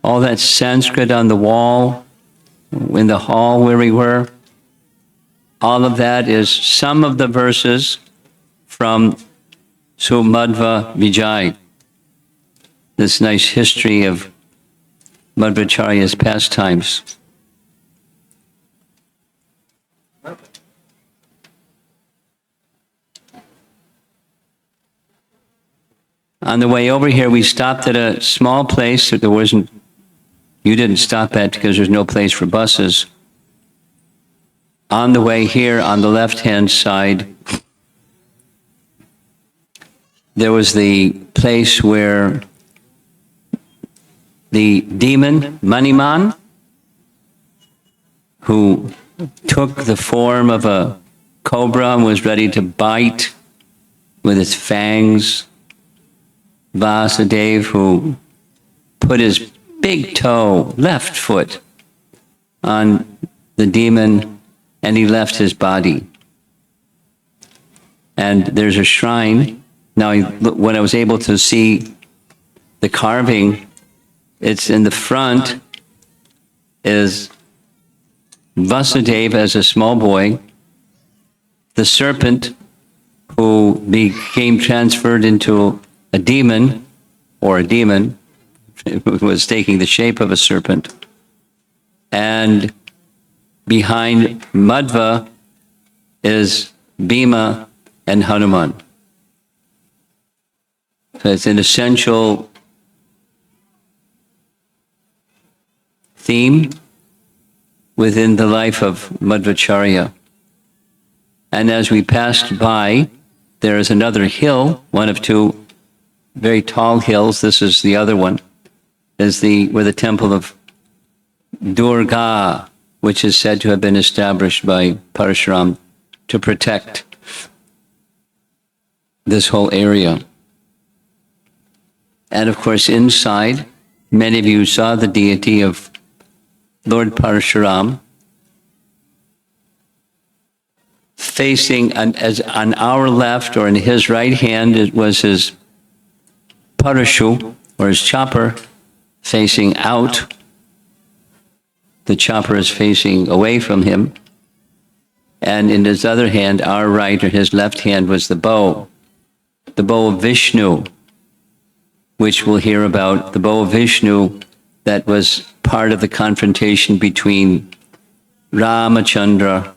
all that Sanskrit on the wall, in the hall where we were, all of that is some of the verses from Sumadhva Vijay, this nice history of Madhvacharya's pastimes. On the way over here, we stopped at a small place that you didn't stop at because there's no place for buses. On the way here, on the left-hand side, there was the place where the demon, Maniman, who took the form of a cobra and was ready to bite with its fangs, Vasudeva, who put his big toe, left foot, on the demon, and he left his body. And there's a shrine. Now, when I was able to see the carving, it's in the front is Vasudeva as a small boy, the serpent who became transferred into a demon, was taking the shape of a serpent. And behind Madhva is Bhima and Hanuman. So it's an essential theme within the life of Madhvacharya. And as we passed by, there is another hill, one of two very tall hills. This is the other one, is where the temple of Durga, which is said to have been established by Parasurama to protect this whole area. And of course, inside, many of you saw the deity of Lord Parasurama facing on our left, or in his right hand, it was his parashu, or his chopper, facing out. The chopper is facing away from him. And in his other hand, our right, or his left hand, was the bow of Vishnu, which we'll hear about, the bow of Vishnu that was part of the confrontation between Ramachandra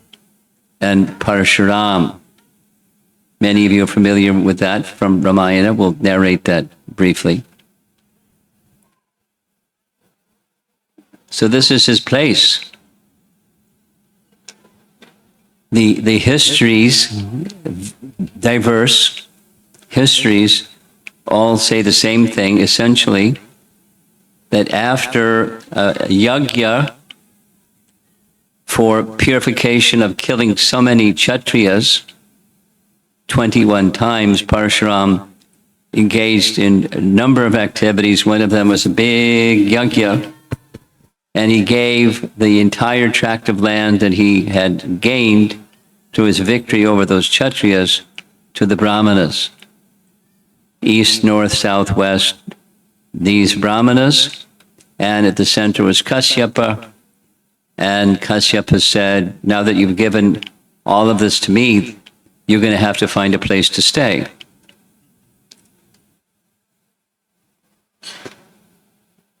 and Parashuram. Many of you are familiar with that from Ramayana. We'll narrate that briefly. So this is his place. The histories, diverse histories, all say the same thing, essentially, that after a yajna for purification of killing so many Kshatriyas, 21 times, Parashuram engaged in a number of activities. One of them was a big yajna, and he gave the entire tract of land that he had gained through his victory over those Kshatriyas to the Brahmanas. East, north, south, west, these Brahmanas, and at the center was Kashyapa, and Kashyapa said, now that you've given all of this to me, you're going to have to find a place to stay.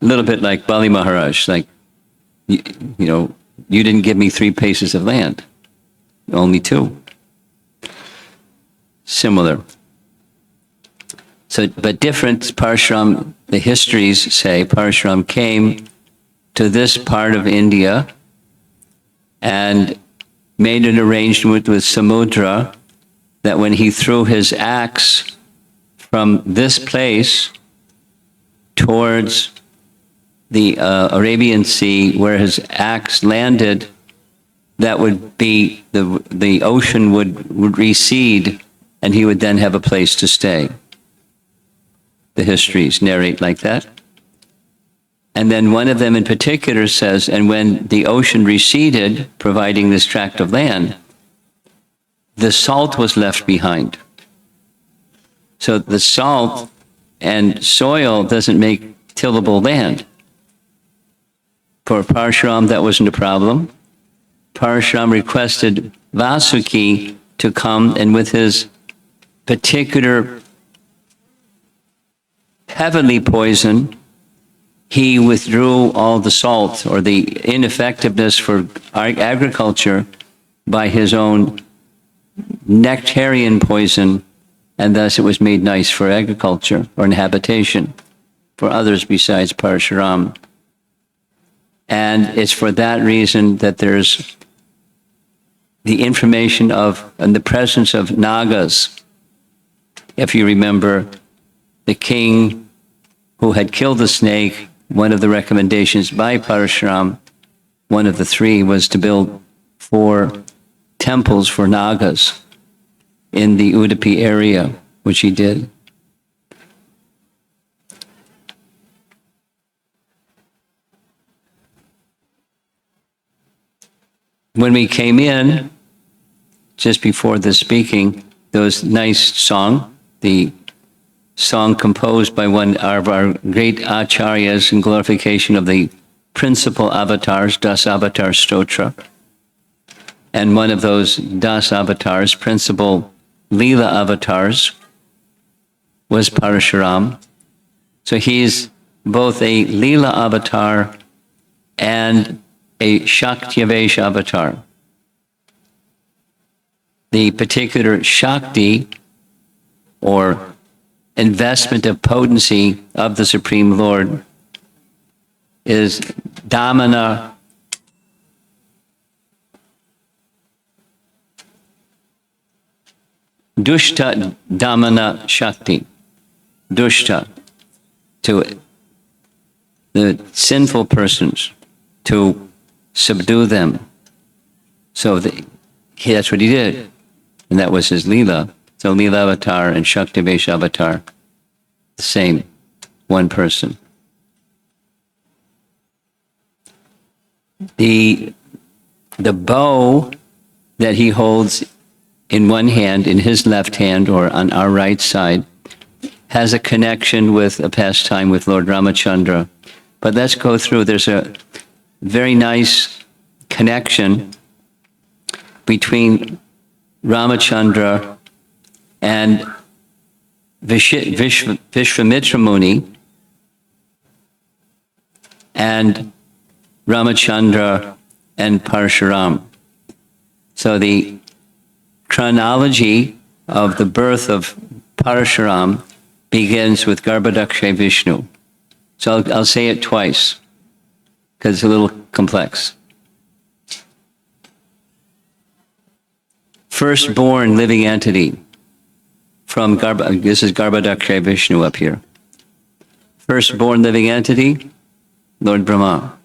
A little bit like Bali Maharaj, like, you know, you didn't give me 3 paces of land, only 2. Similar. So, but different, Parasurama, the histories say Parasurama came to this part of India and made an arrangement with Samudra that when he threw his axe from this place towards the Arabian Sea, where his axe landed, that would be, the ocean would recede, and he would then have a place to stay. The histories narrate like that. And then one of them in particular says, and when the ocean receded, providing this tract of land, the salt was left behind. So the salt and soil doesn't make tillable land. For Parshuram, that wasn't a problem. Parshuram requested Vasuki to come, and with his particular heavenly poison, he withdrew all the salt or the ineffectiveness for agriculture by his own nectarian poison, and thus it was made nice for agriculture or inhabitation for others besides Parshuram. And it's for that reason that there's the information of and the presence of Nagas. If you remember, the king who had killed the snake, one of the recommendations by Parshuram, one of the three, was to build 4 temples for Nagas in the Udupi area, which he did. When we came in, just before the speaking, there was nice song, the song composed by one of our great acharyas in glorification of the principal avatars, Das Avatar Stotra. And one of those Das avatars, principal Leela avatars, was Parashuram. So he's both a Leela avatar and a Shaktivesh avatar. The particular Shakti, or investment of potency of the Supreme Lord, is Dhamana Dushta Dhamana Shakti. Dushta, to the sinful persons, to subdue them. So that's what he did. And that was his Leela. So Leela avatar and Shaktivesh avatar, the same, one person. The bow that he holds in one hand, in his left hand, or on our right side, has a connection with a pastime with Lord Ramachandra. But let's go through. There's a very nice connection between Ramachandra and Vishvamitra Muni, and Ramachandra and Parshuram. So the chronology of the birth of Parashuram begins with Garbhodakshay Vishnu. So I'll say it twice, because it's a little complex. Firstborn living entity from this is Garbhodakshay Vishnu up here. Firstborn living entity, Lord Brahma.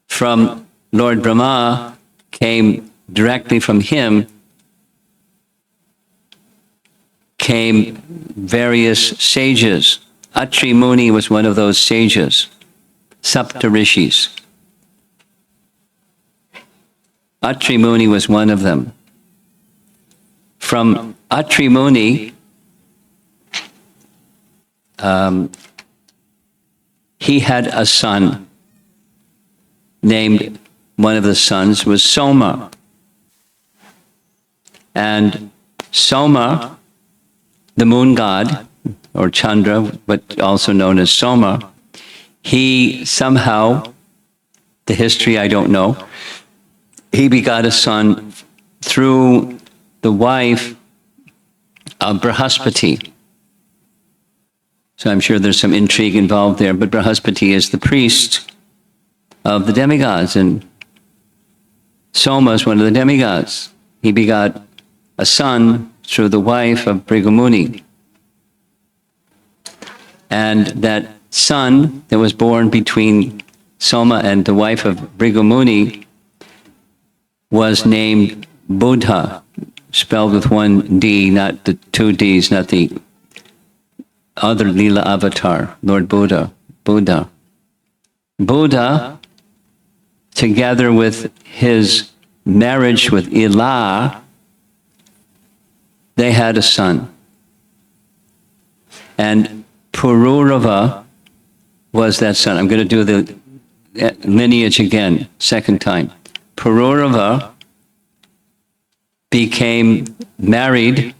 From Lord Brahma came, directly from him, came various sages. Atri Muni was one of those sages, Sapta Rishis. Atri Muni was one of them. From Atri Muni, he had a son named, one of the sons was Soma. And Soma, the moon god, or Chandra, but also known as Soma, he somehow, the history I don't know, he begot a son through the wife of Brahaspati. So I'm sure there's some intrigue involved there, but Brahaspati is the priest of the demigods, and Soma is one of the demigods. He begot a son through the wife of Bhrigu. And that son that was born between Soma and the wife of Bhrigu was named Buddha, spelled with one D, not the 2 Ds, not the other Leela avatar, Lord Buddha. Buddha, together with his marriage with Ila, they had a son. And Pururava was that son. I'm going to do lineage again, second time. Pururava became married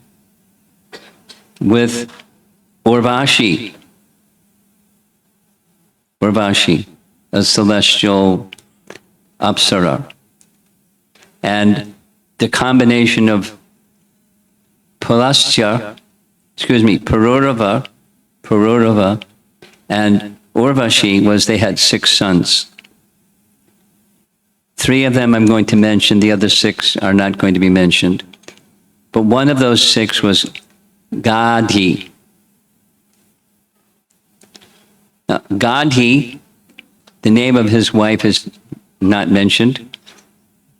with Urvashi, a celestial apsara. And the combination of Pururava and Urvashi was they had 6 sons. 3 of them I'm going to mention, the other 6 are not going to be mentioned. But one of those 6 was Gadhi. Now, Gadhi, the name of his wife is not mentioned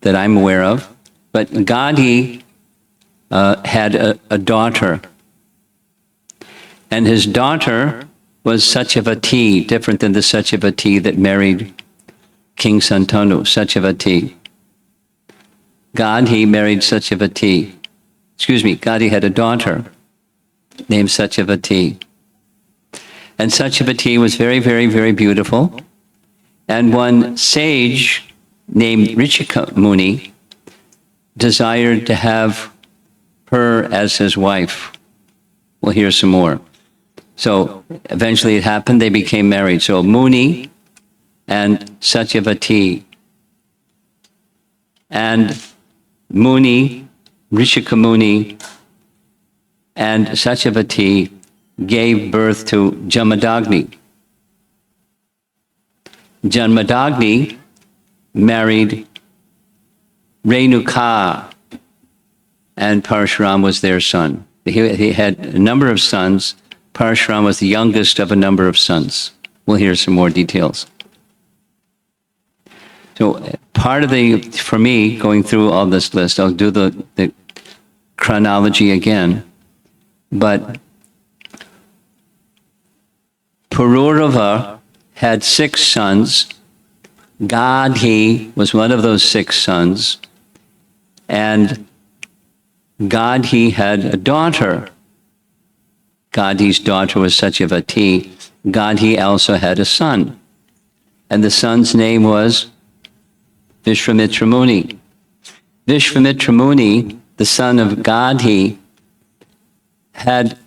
that I'm aware of, but Gadhi had a daughter. And his daughter was Satyavati, different than the Satyavati that married King Santanu, Satyavati. Gadhi married Satyavati. Gadhi had a daughter named Satyavati. And Satyavati was very, very, very beautiful. And one sage named Rishika Muni desired to have her as his wife. We'll hear some more. So eventually it happened, they became married. So Muni and Satyavati. And Muni, Rishika Muni, and Satyavati gave birth to Jamadagni. Jamadagni married Renuka, and Parshuram was their son. He had a number of sons. Parshuram was the youngest of a number of sons. We'll hear some more details. So part of for me, going through all this list, I'll do the chronology again, but Pururava had 6 sons. Gadhi was one of those 6 sons. And Gadhi had a daughter. Gadhi's daughter was Satyavati. Gadhi also had a son. And the son's name was Vishwamitra Muni. Vishwamitra Muni, the son of Gadhi, had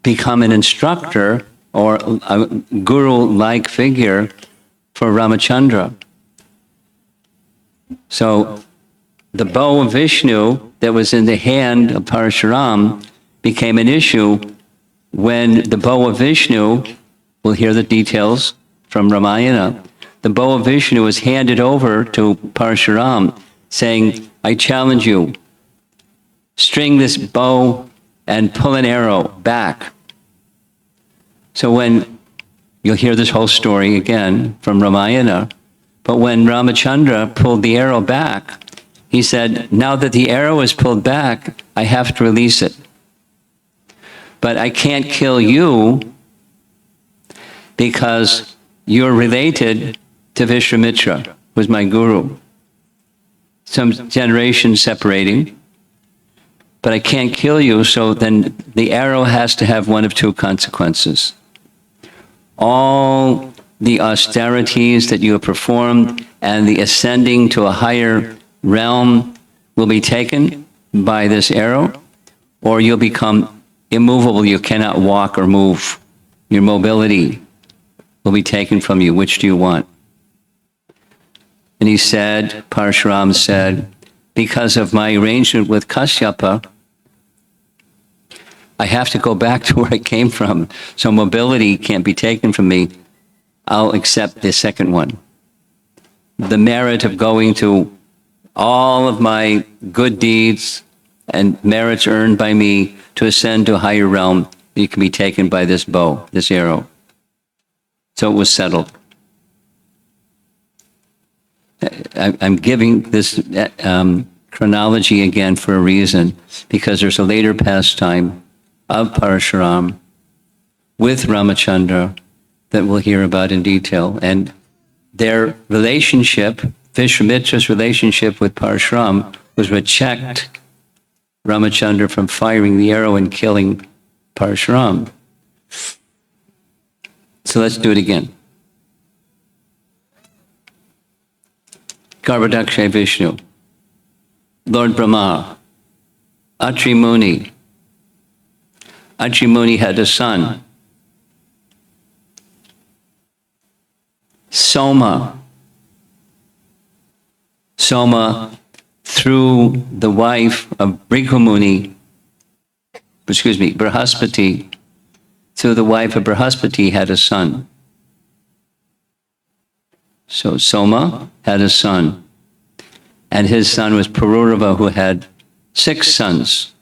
become an instructor or a guru-like figure for Ramachandra. So the bow of Vishnu that was in the hand of Parasurama became an issue when the bow of Vishnu, we'll hear the details from Ramayana, the bow of Vishnu was handed over to Parasurama, saying, I challenge you, string this bow and pull an arrow back. So you'll hear this whole story again from Ramayana, but when Ramachandra pulled the arrow back, he said, now that the arrow is pulled back, I have to release it. But I can't kill you because you're related to Vishwamitra, who's my guru. Some generations separating, but I can't kill you, so then the arrow has to have one of 2 consequences. All the austerities that you have performed and the ascending to a higher realm will be taken by this arrow, or you'll become immovable. You cannot walk or move. Your mobility will be taken from you. Which do you want? And he said, Parshuram said, because of my arrangement with Kashyapa, I have to go back to where I came from. So mobility can't be taken from me. I'll accept the second one. The merit of going to all of my good deeds and merits earned by me to ascend to a higher realm, it can be taken by this bow, this arrow. So it was settled. I'm giving this chronology again for a reason, because there's a later pastime of Parasurama with Ramachandra that we'll hear about in detail. And their relationship, Vishwamitra's relationship with Parasurama, was what checked Ramachandra from firing the arrow and killing Parasurama. So let's do it again. Garbhodakshay Vishnu, Lord Brahma, Atri Muni. Atri Muni had a son, Soma. Soma, through the wife of Brihamuni, Brihaspati, through the wife of Brihaspati had a son. So Soma had a son, and his son was Pururava, who had 6 sons.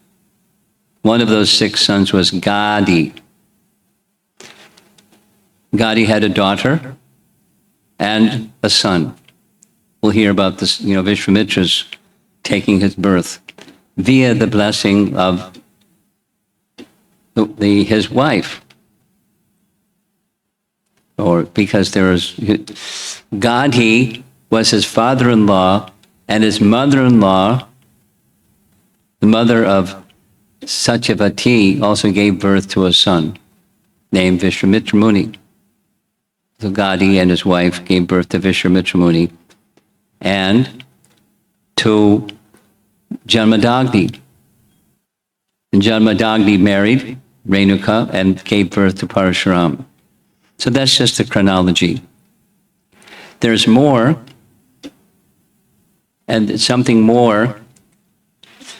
One of those 6 sons was Gadi. Gadi had a daughter and a son. We'll hear about this, Vishwamitra's taking his birth via the blessing of his wife. Or because Gadi was his father-in-law, and his mother-in-law, the mother of Satyavati, also gave birth to a son named Vishwamitra Muni. So Gadi and his wife gave birth to Vishwamitra Muni and to Janmadagni. And Janmadagni married Renuka and gave birth to Parashuram. So that's just the chronology. There's more, and something more.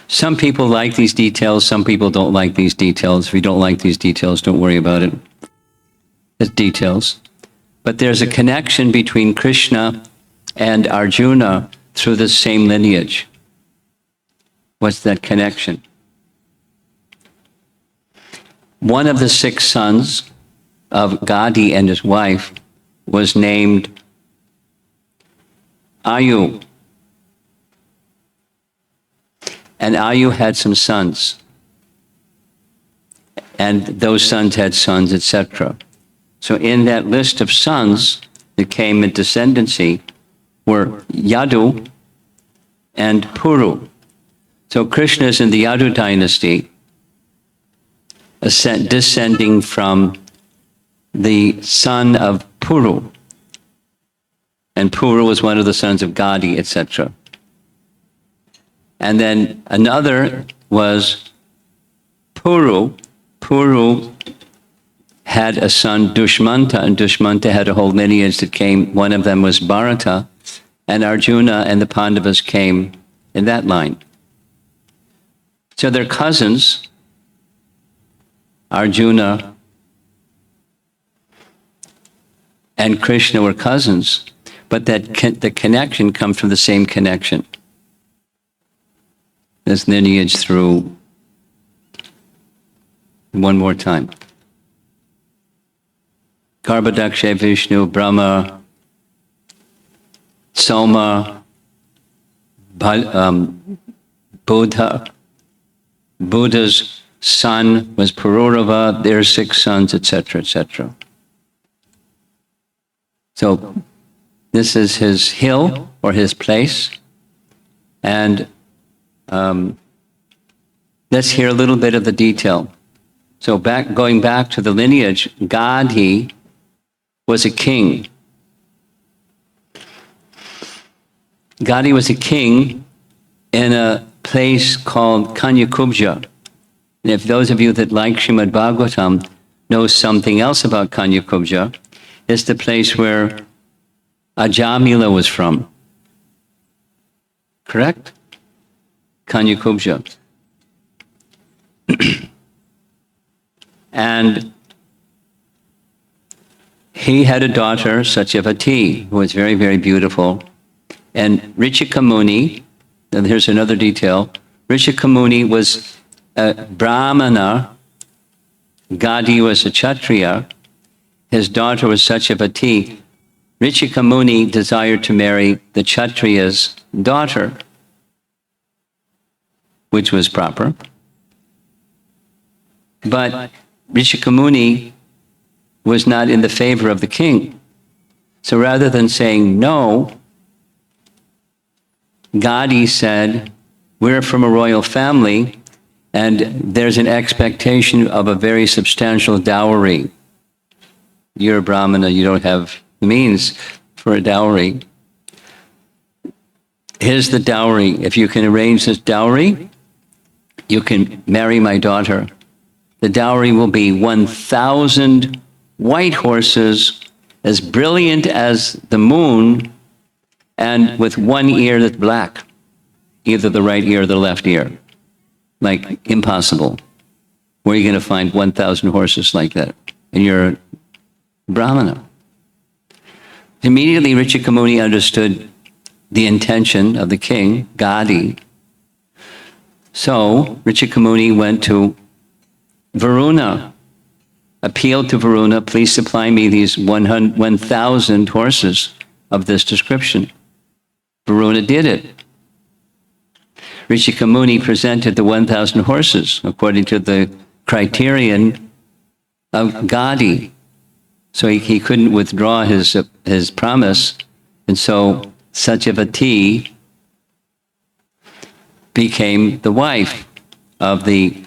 Some people like these details, some people don't like these details. If you don't like these details, don't worry about it. It's details. But there's a connection between Krishna and Arjuna through the same lineage. What's that connection? One of the 6 sons of Gadi and his wife was named Ayu. And Ayu had some sons. And those sons had sons, etc. So in that list of sons that came in descendancy were Yadu and Puru. So Krishna is in the Yadu dynasty, descending from the son of Puru. And Puru was one of the sons of Gadi, etc. And then another was Puru. Puru had a son, Dushmanta, and Dushmanta had a whole lineage that came. One of them was Bharata, and Arjuna and the Pandavas came in that line. So they're cousins. Arjuna and Krishna were cousins, but the connection comes from the same connection. This lineage through, one more time. Garbhodakshay Vishnu, Brahma, Soma, Buddha. Buddha's son was Pururava, their 6 sons, etc., etc. So this is his hill or his place. And let's hear a little bit of the detail. So going back to the lineage, Gadi was a king. Gadi was a king in a place called Kanyakubja. And if those of you that like Srimad Bhagavatam know something else about Kanyakubja, it's the place where Ajamila was from. Correct? Kanyakubja. And he had a daughter, Satyavati, who was very, very beautiful. And Rishika Muni, and here's another detail, Rishika Muni was a Brahmana, Gadi was a Kshatriya, his daughter was Satyavati. Rishika Muni desired to marry the Kshatriya's daughter, which was proper. But Rishika Muni was not in the favor of the king. So rather than saying no, Gadi said, we're from a royal family, and there's an expectation of a very substantial dowry. You're a Brahmana, you don't have the means for a dowry. here's the dowry. If you can arrange this dowry, you can marry my daughter. The dowry will be 1,000 white horses, as brilliant as the moon, and with one ear that's black, either the right ear or the left ear. Like, impossible. Where are you going to find 1,000 horses like that? And you're a Brahmana. Immediately, Richikamuni understood the intention of the king, Gadi. So, Richikamuni went to Varuna, appealed to Varuna, please supply me these 1,000 horses of this description. Varuna did it. Richikamuni presented the 1,000 horses according to the criterion of Gadi. So he couldn't withdraw his promise, and so Satyavati became the wife of the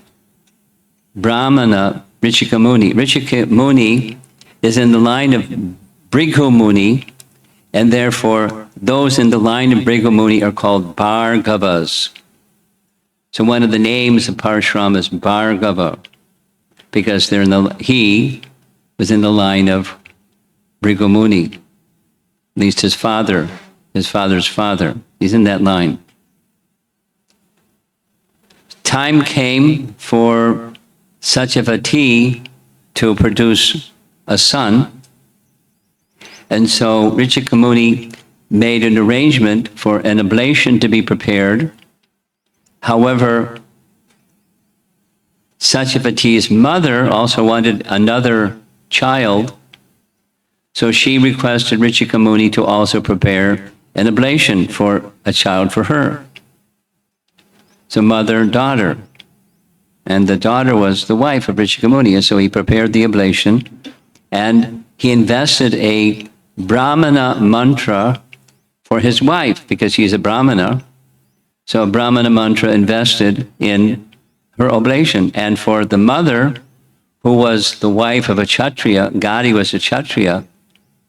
Brahmana Richikamuni. Richikamuni is in the line of Bhrigu Muni, and therefore those in the line of Bhrigu Muni are called Bhargavas. So one of the names of Parasurama is Bhargava, because he was in the line of Bhrigu Muni, at least his father's father. He's in that line. Time came for Satyavati to produce a son, and so Richikamuni made an arrangement for an oblation to be prepared. However, Satyavati's mother also wanted another child, so she requested Richikamuni to also prepare an oblation for a child for her. So mother, daughter. And the daughter was the wife of Richikamuni, and so he prepared the oblation, and he invested a Brahmana mantra for his wife, because he's a Brahmana. So a Brahmana mantra invested in her oblation. And for the mother, who was the wife of a Kshatriya, Gadi was a Kshatriya,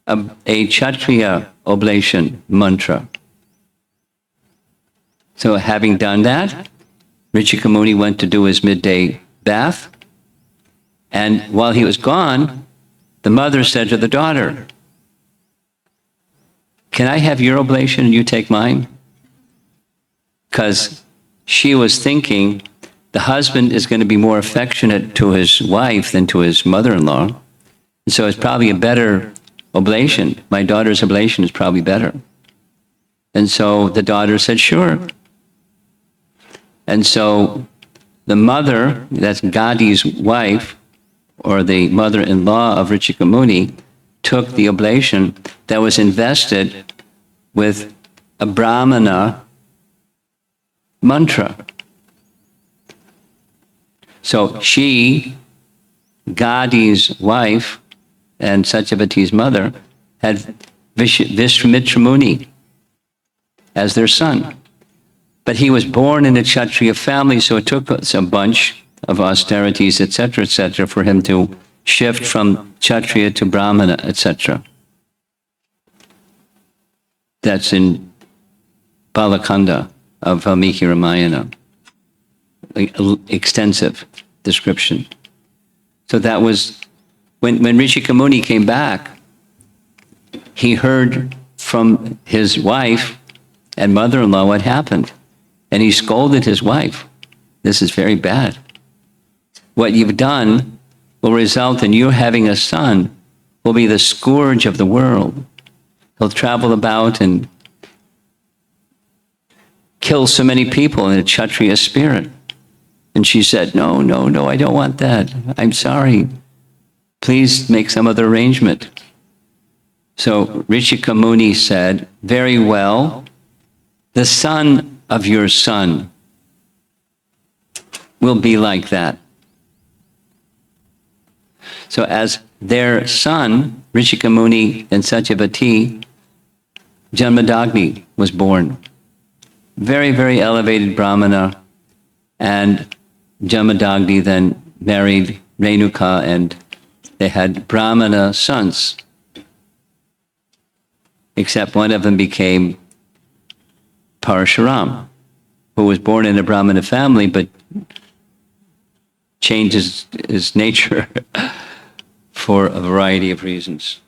a Kshatriya oblation mantra. So having done that, Richikamuni went to do his midday bath, and while he was gone, the mother said to the daughter, "Can I have your oblation and you take mine?" Because she was thinking the husband is going to be more affectionate to his wife than to his mother-in-law, and so it's probably a better oblation. My daughter's oblation is probably better. And so the daughter said, "Sure." And so the mother, that's Gadi's wife, or the mother-in-law of Richikamuni, took the oblation that was invested with a Brahmana mantra. So she, Gadi's wife, and Satyavati's mother, had Vishwamitra Muni as their son. But he was born in a Kshatriya family, so it took us a bunch of austerities, etc., for him to shift from Kshatriya to Brahmana, etc. That's in Balakanda of Valmiki Ramayana. Extensive description. So that was, when Richikamuni came back, he heard from his wife and mother-in-law what happened. And he scolded his wife. "This is very bad. What you've done will result in you having a son who will be the scourge of the world. He'll travel about and kill so many people in a Kshatriya spirit." And she said, no, I don't want that. I'm sorry. Please make some other arrangement. So Richikamuni said, "Very well, the son of your son will be like that." So as their son, Richikamuni and Satyavati, Janmadagni was born. Very, very elevated Brahmana, and Janmadagni then married Renuka, and they had Brahmana sons, except one of them became Parashuram, who was born in a Brahmana family, but changes his nature for a variety of reasons.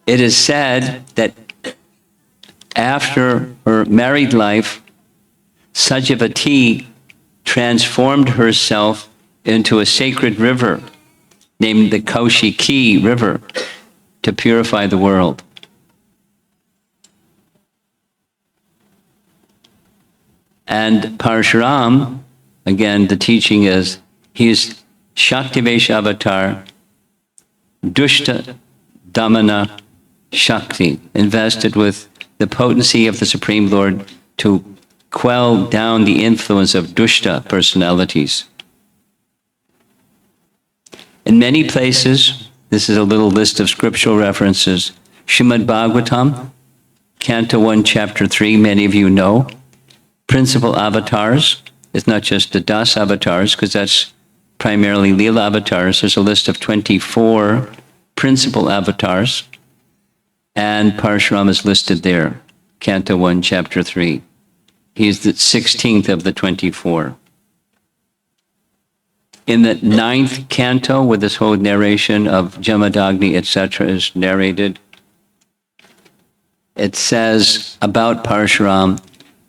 It is said that after her married life, Satyavati transformed herself into a sacred river named the Kaushiki River to purify the world. And Parashuram, again, the teaching is, he's Shaktivesh avatar, Dushta Damana Shakti, invested with the potency of the Supreme Lord to quell down the influence of Dushta personalities. In many places, this is a little list of scriptural references. Srimad Bhagavatam, Canto 1, Chapter 3, many of you know. Principal avatars, it's not just the Das avatars, because that's primarily Leela avatars. There's a list of 24 principal avatars, and Parashuram is listed there, Canto 1, Chapter 3. He's the 16th of the 24. In the 9th canto, where this whole narration of Jamadagni, etc., is narrated, it says about Parashuram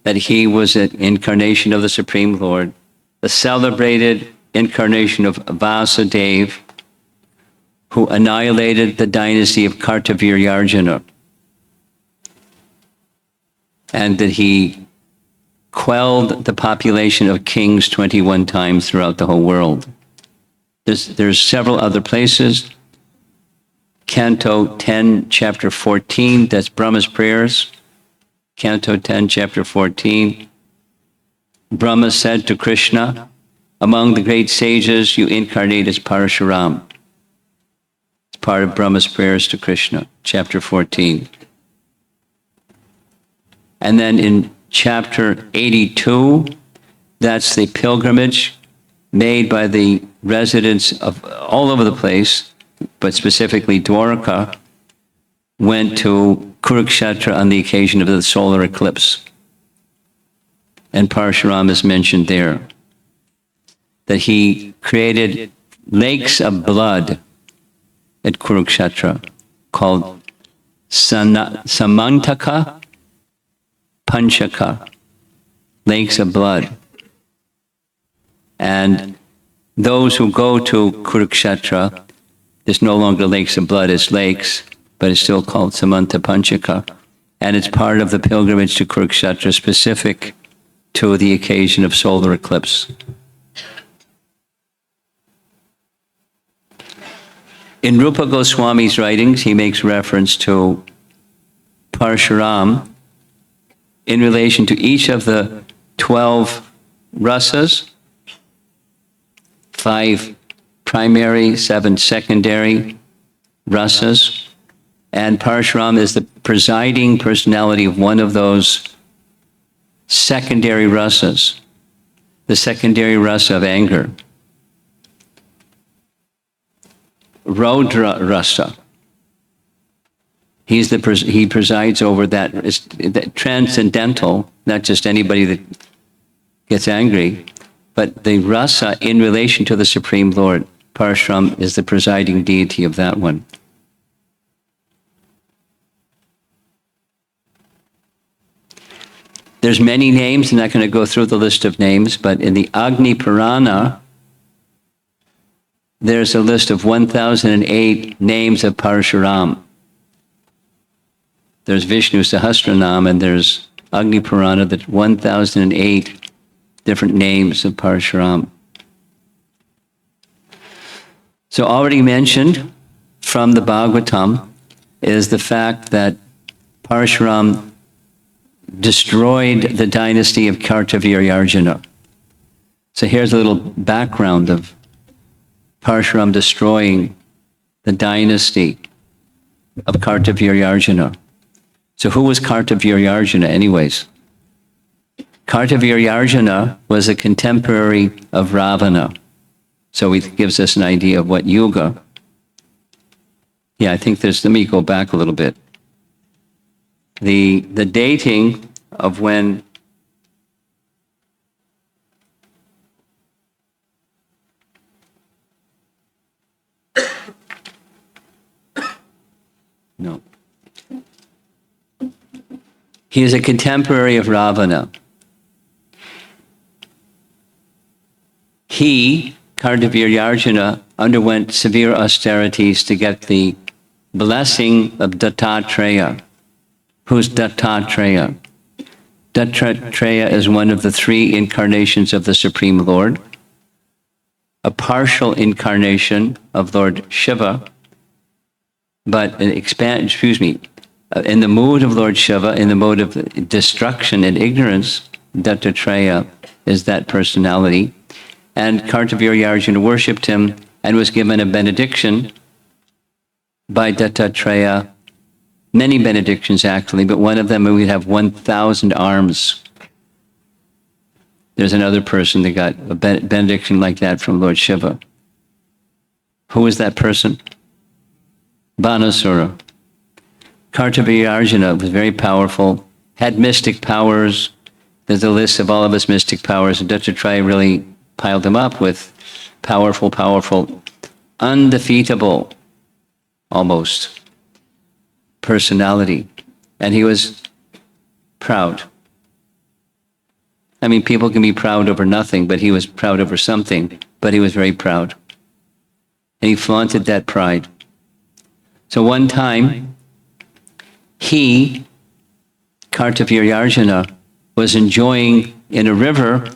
that he was an incarnation of the Supreme Lord, the celebrated incarnation of Vasudeva, who annihilated the dynasty of Kartaviryarjuna, and that he quelled the population of kings 21 times throughout the whole world. There's several other places. Canto 10, Chapter 14, that's Brahma's prayers. Canto 10, Chapter 14. Brahma said to Krishna, among the great sages, you incarnate as Parashuram. It's part of Brahma's prayers to Krishna, Chapter 14. And then in Chapter 82, that's the pilgrimage made by the residents of all over the place, but specifically Dwarka, went to Kurukshetra on the occasion of the solar eclipse. And Parashuram is mentioned there, that he created lakes of blood at Kurukshetra called Samantaka Panchaka, lakes of blood. And those who go to Kurukshetra, there's no longer lakes of blood, it's lakes, but it's still called Samanta Panchaka. And it's part of the pilgrimage to Kurukshetra specific to the occasion of solar eclipse. In Rupa Goswami's writings, he makes reference to Parashuram in relation to each of the 12 rasas, 5 primary, 7 secondary rasas, and Parashuram is the presiding personality of one of those secondary rasas, the secondary rasa of anger, Raudra rasa. He presides over that, that transcendental, not just anybody that gets angry, but the rasa in relation to the Supreme Lord. Parashuram is the presiding deity of that one. There's many names, I'm not going to go through the list of names, but in the Agni Purana, there's a list of 1008 names of Parashuram. There's Vishnu Sahasranam, and there's Agni Purana, that's 1008 different names of Parashuram. So already mentioned from the Bhagavatam is the fact that Parashuram destroyed the dynasty of Kartaviryarjuna. So here's a little background of Parashuram destroying the dynasty of Kartaviryarjuna. So who was Kartaviryarjuna anyways? Kartaviryarjuna was a contemporary of Ravana. So it gives us an idea of what yuga. Yeah, I think there's, let me go back a little bit. the dating of when no. He is a contemporary of Ravana. He, Kartavirya, underwent severe austerities to get the blessing of Dattatreya. Who's Dattatreya? Dattatreya is one of the three incarnations of the Supreme Lord, a partial incarnation of Lord Shiva, but in the mood of Lord Shiva, in the mode of destruction and ignorance, Dattatreya is that personality. And Kartavirya worshipped him and was given a benediction by Dattatreya, many benedictions actually, but one of them would have 1,000 arms. There's another person that got a benediction like that from Lord Shiva. Who is that person? Banasura. Kartavirya was very powerful, had mystic powers. There's a list of all of his mystic powers, and Dattatreya really piled him up with powerful, undefeatable, almost, personality. And he was proud. I mean, people can be proud over nothing, but he was proud over something, but he was very proud. And he flaunted that pride. So one time, he, Kartavirya, was enjoying in a river,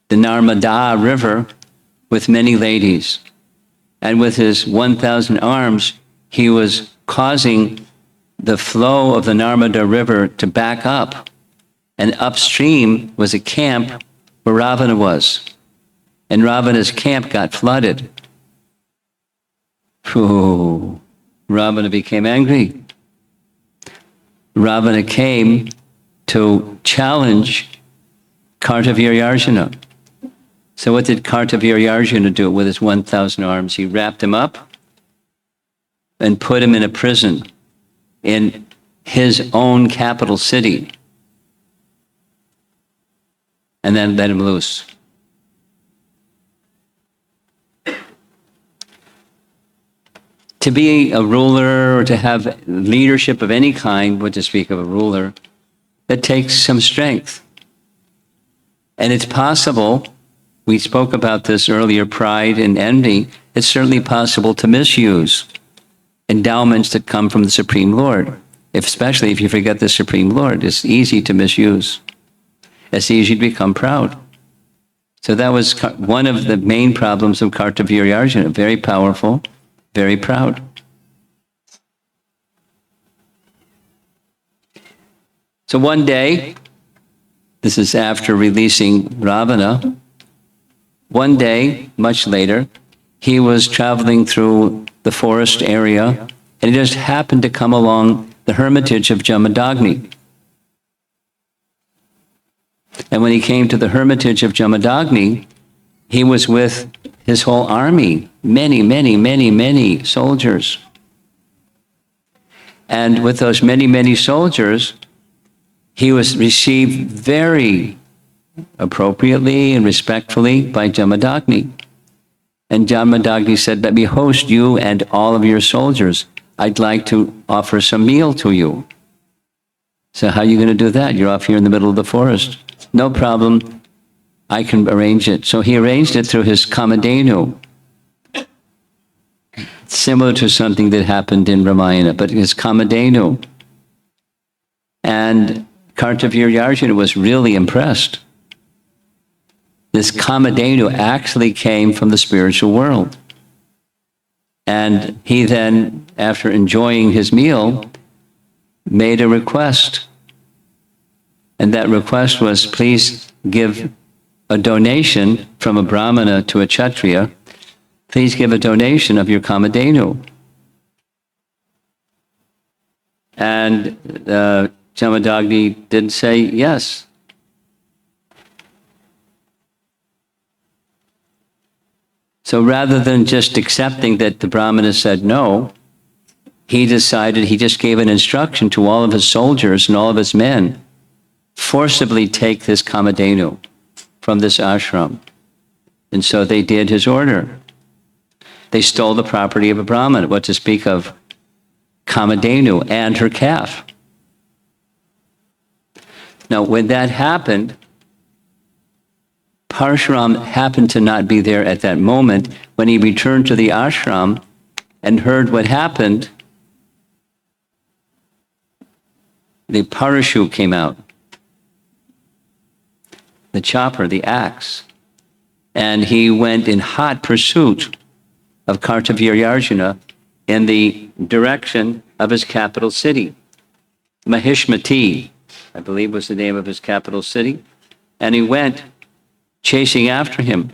the Narmada River, with many ladies. And with his 1,000 arms, he was causing the flow of the Narmada River to back up. And upstream was a camp where Ravana was. And Ravana's camp got flooded. Ooh, Ravana became angry. Ravana came to challenge Kartavirya. So what did Kartavirya do with his 1,000 arms? He wrapped him up and put him in a prison in his own capital city, and then let him loose. To be a ruler or to have leadership of any kind, but to speak of a ruler, that takes some strength. And it's possible, we spoke about this earlier, pride and envy, it's certainly possible to misuse endowments that come from the Supreme Lord. Especially if you forget the Supreme Lord, it's easy to misuse. It's easy to become proud. So that was one of the main problems of Kartavirya, very powerful, very proud. So one day, this is after releasing Ravana, one day, much later, he was traveling through the forest area, and he just happened to come along the hermitage of Jamadagni. And when he came to the hermitage of Jamadagni, he was with his whole army, many soldiers. And with those many soldiers, he was received very appropriately and respectfully by Jamadagni. And Jamadagni said, "Let me host you and all of your soldiers. I'd like to offer some meal to you." So how are you going to do that? You're off here in the middle of the forest. No problem. I can arrange it. So he arranged it through his Kamadhenu. Similar to something that happened in Ramayana, but his Kamadhenu. And Kartavirya was really impressed. This Kamadhenu actually came from the spiritual world. And he then, after enjoying his meal, made a request. And that request was, please give a donation from a Brahmana to a Kshatriya. Please give a donation of your Kamadhenu. And Jamadagni didn't say yes. So rather than just accepting that the Brahmana said no, he decided, he just gave an instruction to all of his soldiers and all of his men, forcibly take this Kamadhenu from this ashram. And so they did his order. They stole the property of a Brahmin, what to speak of Kamadhenu and her calf. Now, when that happened, Parshuram happened to not be there at that moment. When he returned to the ashram and heard what happened, the parashu came out, the chopper, the axe, and he went in hot pursuit of Kartavirya in the direction of his capital city. Mahishmati, I believe, was the name of his capital city, and he went chasing after him.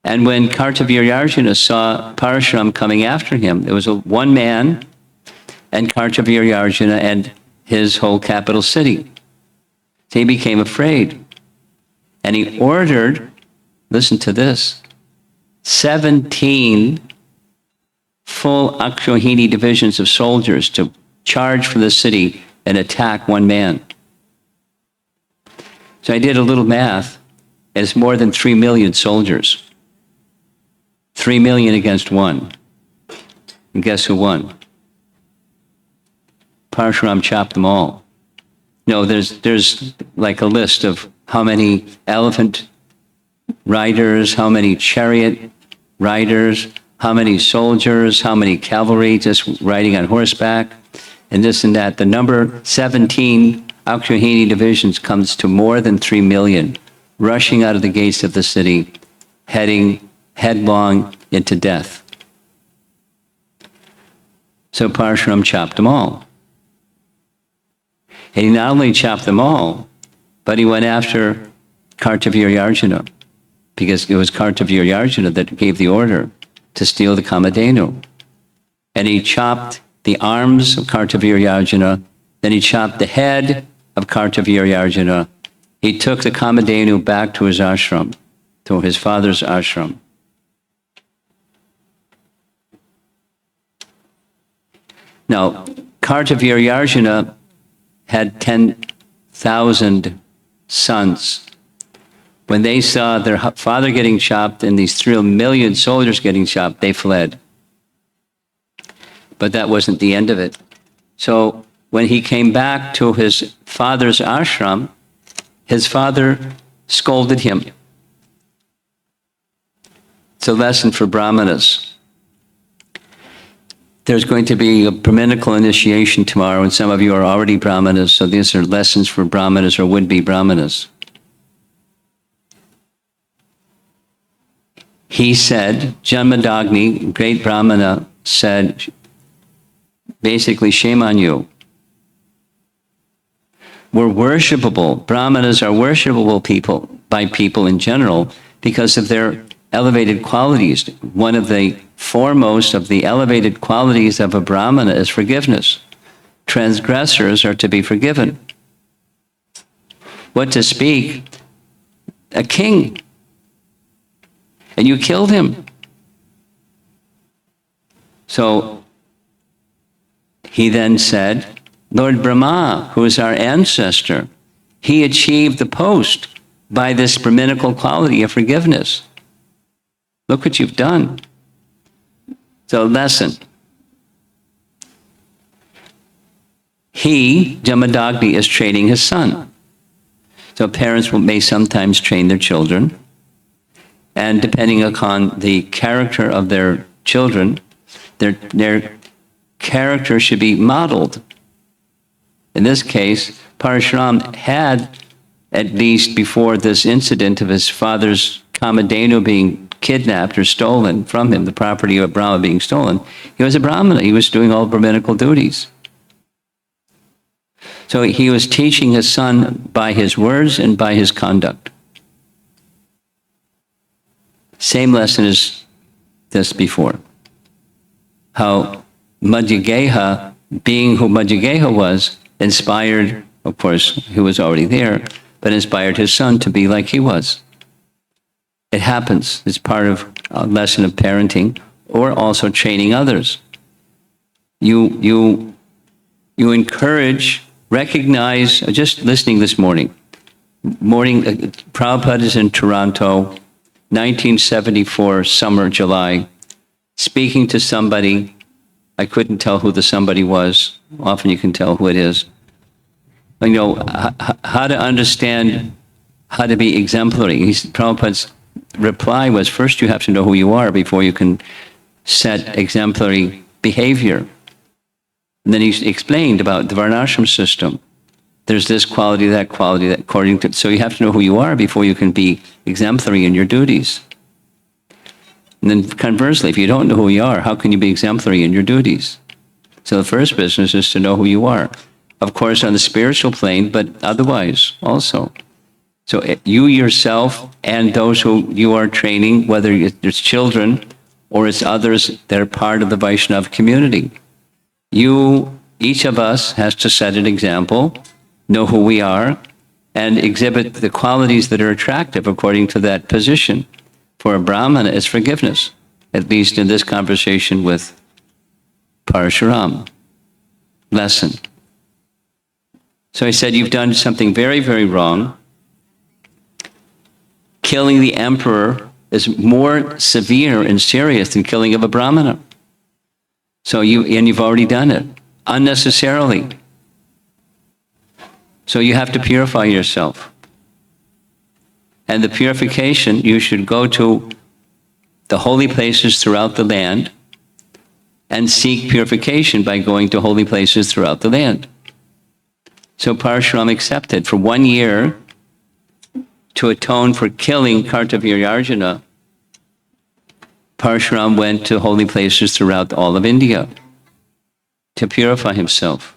And when Kartavirya saw Parshuram coming after him, there was one man and Kartavirya and his whole capital city. So he became afraid. And he ordered, listen to this, 17 full Akshohini divisions of soldiers to charge for the city and attack one man. So I did a little math. It's more than 3 million soldiers. 3 million against one. And guess who won? Parshuram chopped them all. No, there's like a list of how many elephant riders, how many chariot riders, how many soldiers, how many cavalry just riding on horseback, and this and that. The number 17 Akshohini divisions comes to more than 3 million, rushing out of the gates of the city, heading headlong into death. So Parshuram chopped them all. And he not only chopped them all, but he went after Kartavirya, because it was Kartavirya that gave the order to steal the Kamadhenu. And he chopped the arms of Kartavirya, then he chopped the head of Kartavirya. He took the Kamadhenu back to his ashram, to his father's ashram. Now, Kartavirya had 10,000 sons. When they saw their father getting chopped and these 3 million soldiers getting chopped, they fled. But that wasn't the end of it. So when he came back to his father's ashram, his father scolded him. It's a lesson for Brahmanas. There's going to be a Brahminical initiation tomorrow, and some of you are already Brahmanas, so these are lessons for Brahmanas or would-be Brahmanas. He said, Janmadagni, great Brahmana, said, basically, shame on you. We're worshipable. Brahmanas are worshipable people by people in general because of their elevated qualities. One of the foremost of the elevated qualities of a Brahmana is forgiveness. Transgressors are to be forgiven. What to speak? A king. And you killed him. So he then said, Lord Brahma, who is our ancestor, he achieved the post by this Brahminical quality of forgiveness. Look what you've done. So lesson. He, Jamadagni, is training his son. So parents may sometimes train their children, and depending upon the character of their children, their character should be modeled. In this case, Parshuram had, at least before this incident of his father's Kamadhenu being kidnapped or stolen from him, the property of Brahma being stolen, he was a Brahmana. He was doing all Brahminical duties. So he was teaching his son by his words and by his conduct. Same lesson as this before. How Madhyageha, being who Madhyageha was, inspired, of course, he was already there, but inspired his son to be like he was. It happens. It's part of a lesson of parenting or also training others. You encourage, recognize, just listening this morning, Prabhupada is in Toronto, 1974, summer, July, speaking to somebody. I couldn't tell who the somebody was. Often you can tell who it is. You know, how to understand how to be exemplary. Prabhupada's reply was, first you have to know who you are before you can set exemplary behavior. And then he explained about the Varnashram system. There's this quality, that according to, so you have to know who you are before you can be exemplary in your duties. And then conversely, if you don't know who you are, how can you be exemplary in your duties? So the first business is to know who you are. Of course, on the spiritual plane, but otherwise also. So you yourself and those who you are training, whether it's children or it's others that are part of the Vaishnava community. Each of us has to set an example, know who we are, and exhibit the qualities that are attractive according to that position. For a Brahmana, it's forgiveness, at least in this conversation with Parasurama. Lesson. So I said, you've done something very, very wrong. Killing the emperor is more severe and serious than killing of a Brahmana. So you've already done it, unnecessarily. So you have to purify yourself. And the purification, you should go to the holy places throughout the land and seek purification by going to holy places throughout the land. So Parasurama accepted for 1 year to atone for killing Kartavirya. Parasurama went to holy places throughout all of India to purify himself.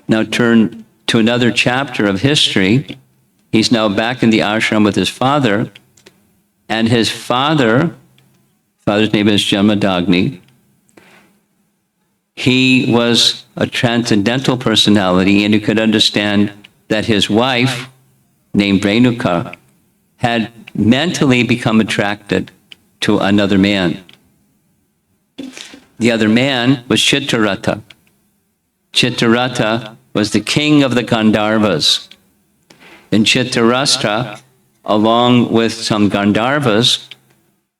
Now turn to another chapter of history. He's now back in the ashram with his father, and his father's name is Jamadagni. He was a transcendental personality, and you could understand that his wife, named Renuka, had mentally become attracted to another man. The other man was Chitraratha. Chitraratha was the king of the Gandharvas. And Chitrarashtra, along with some Gandharvas,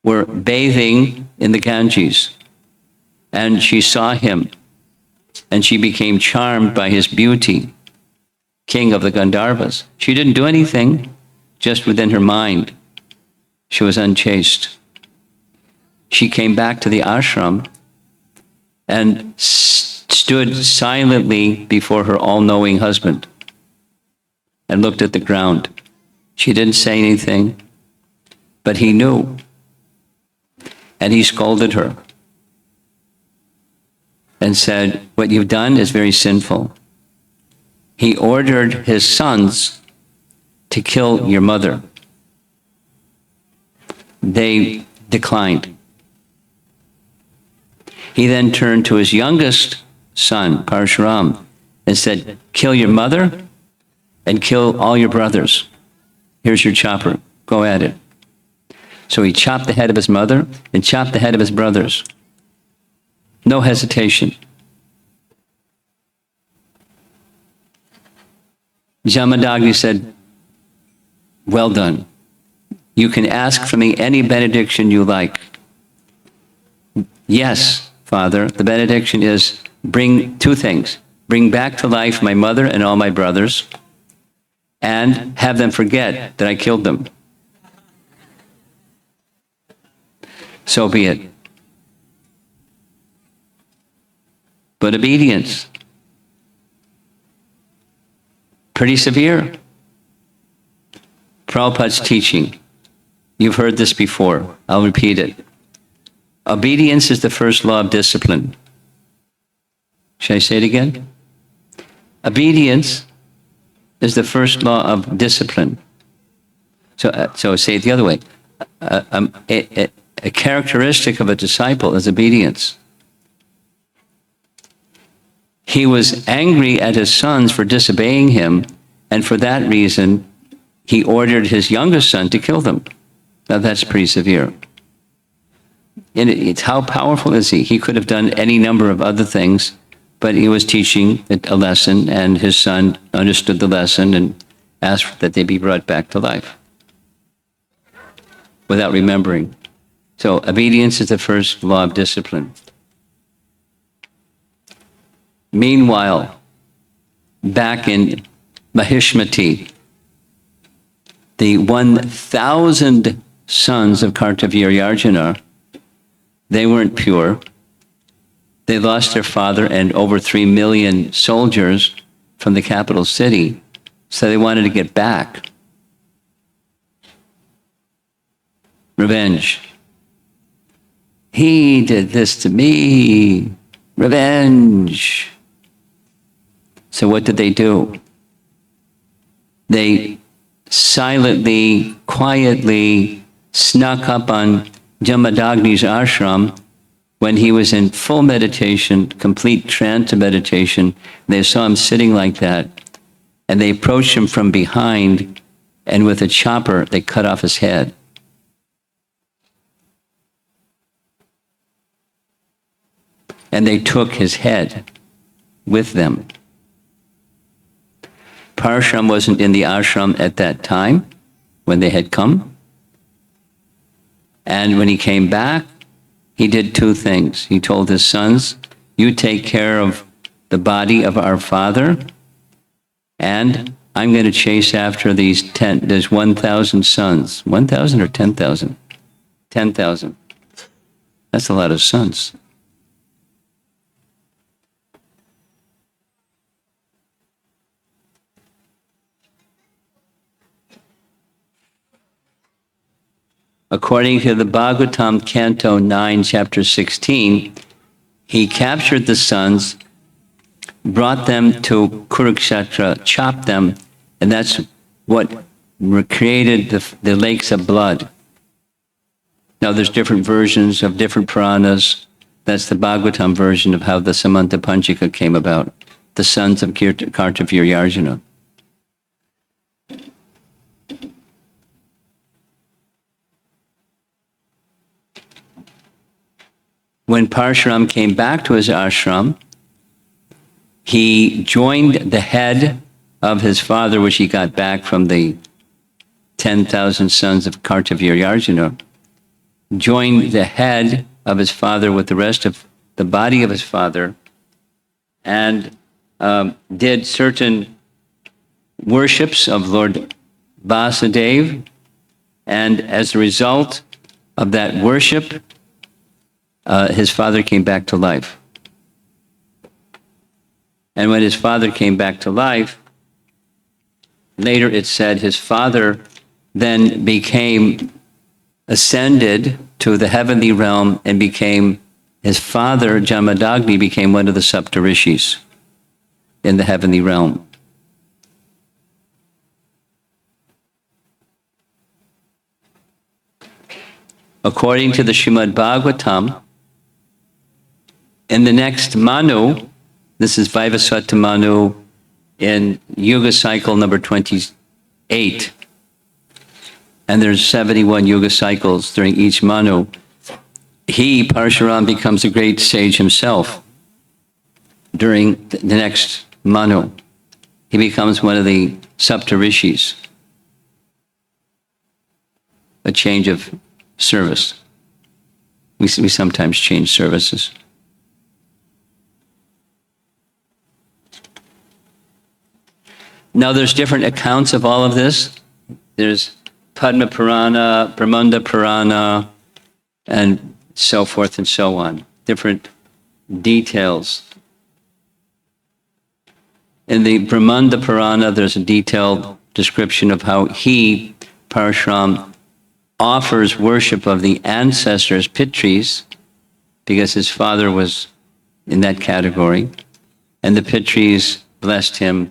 were bathing in the Ganges. And she saw him, and she became charmed by his beauty, king of the Gandharvas. She didn't do anything, just within her mind. She was unchaste. She came back to the ashram and stood silently before her all-knowing husband and looked at the ground. She didn't say anything, but he knew. And he scolded her and said, what you've done is very sinful. He ordered his sons to kill your mother. They declined. He then turned to his youngest son, Parasurama, and said, kill your mother and kill all your brothers. Here's your chopper. Go at it. So he chopped the head of his mother and chopped the head of his brothers. No hesitation. Jamadagni said, well done. You can ask for me any benediction you like. Yes, Father, the benediction is bring two things. Bring back to life my mother and all my brothers, and have them forget that I killed them. So be it. But obedience, pretty severe. Prabhupada's teaching. You've heard this before. I'll repeat it. Obedience is the first law of discipline. Should I say it again? Obedience is the first law of discipline. So say it the other way. A characteristic of a disciple is obedience. He was angry at his sons for disobeying him, and for that reason, he ordered his youngest son to kill them. Now that's pretty severe. And it's how powerful is he? He could have done any number of other things, but he was teaching a lesson, and his son understood the lesson and asked that they be brought back to life without remembering. So obedience is the first law of discipline. Meanwhile, back in Mahishmati, the 1,000 sons of Kartavirya, they weren't pure. They lost their father and over 3 million soldiers from the capital city, so they wanted to get back. Revenge. He did this to me. Revenge. So what did they do? They silently, quietly snuck up on Jamadagni's ashram when he was in full meditation, complete trance meditation. They saw him sitting like that, and they approached him from behind, and with a chopper, they cut off his head. And they took his head with them. Parasurama wasn't in the ashram at that time when they had come. And when he came back, he did two things. He told his sons, you take care of the body of our father, and I'm going to chase after there's 1,000 sons. 1,000 or 10,000? 10,000. That's a lot of sons. According to the Bhagavatam, Canto 9, Chapter 16, he captured the sons, brought them to Kurukshetra, chopped them, and that's what created the lakes of blood. Now there's different versions of different Puranas. That's the Bhagavatam version of how the Samanta Panchika came about, the sons of Kartavirya. When Parasurama came back to his ashram, he joined the head of his father, which he got back from the 10,000 sons of Kartavirya, joined the head of his father with the rest of the body of his father, and did certain worships of Lord Vasudeva, and as a result of that worship, his father came back to life. And when his father came back to life, later it said his father then ascended to the heavenly realm and his father, Jamadagni, became one of the Saptarishis in the heavenly realm. According to the Srimad Bhagavatam, in the next Manu, this is Vaivasvata Manu in Yuga cycle number 28, and there's 71 Yuga cycles during each Manu. He, Parasurama, becomes a great sage himself during the next Manu. He becomes one of the Saptarishis, a change of service. We sometimes change services. Now there's different accounts of all of this. There's Padma Purana, Brahmanda Purana, and so forth and so on. Different details. In the Brahmanda Purana, there's a detailed description of how he, Parasurama, offers worship of the ancestors, Pitris, because his father was in that category, and the Pitris blessed him,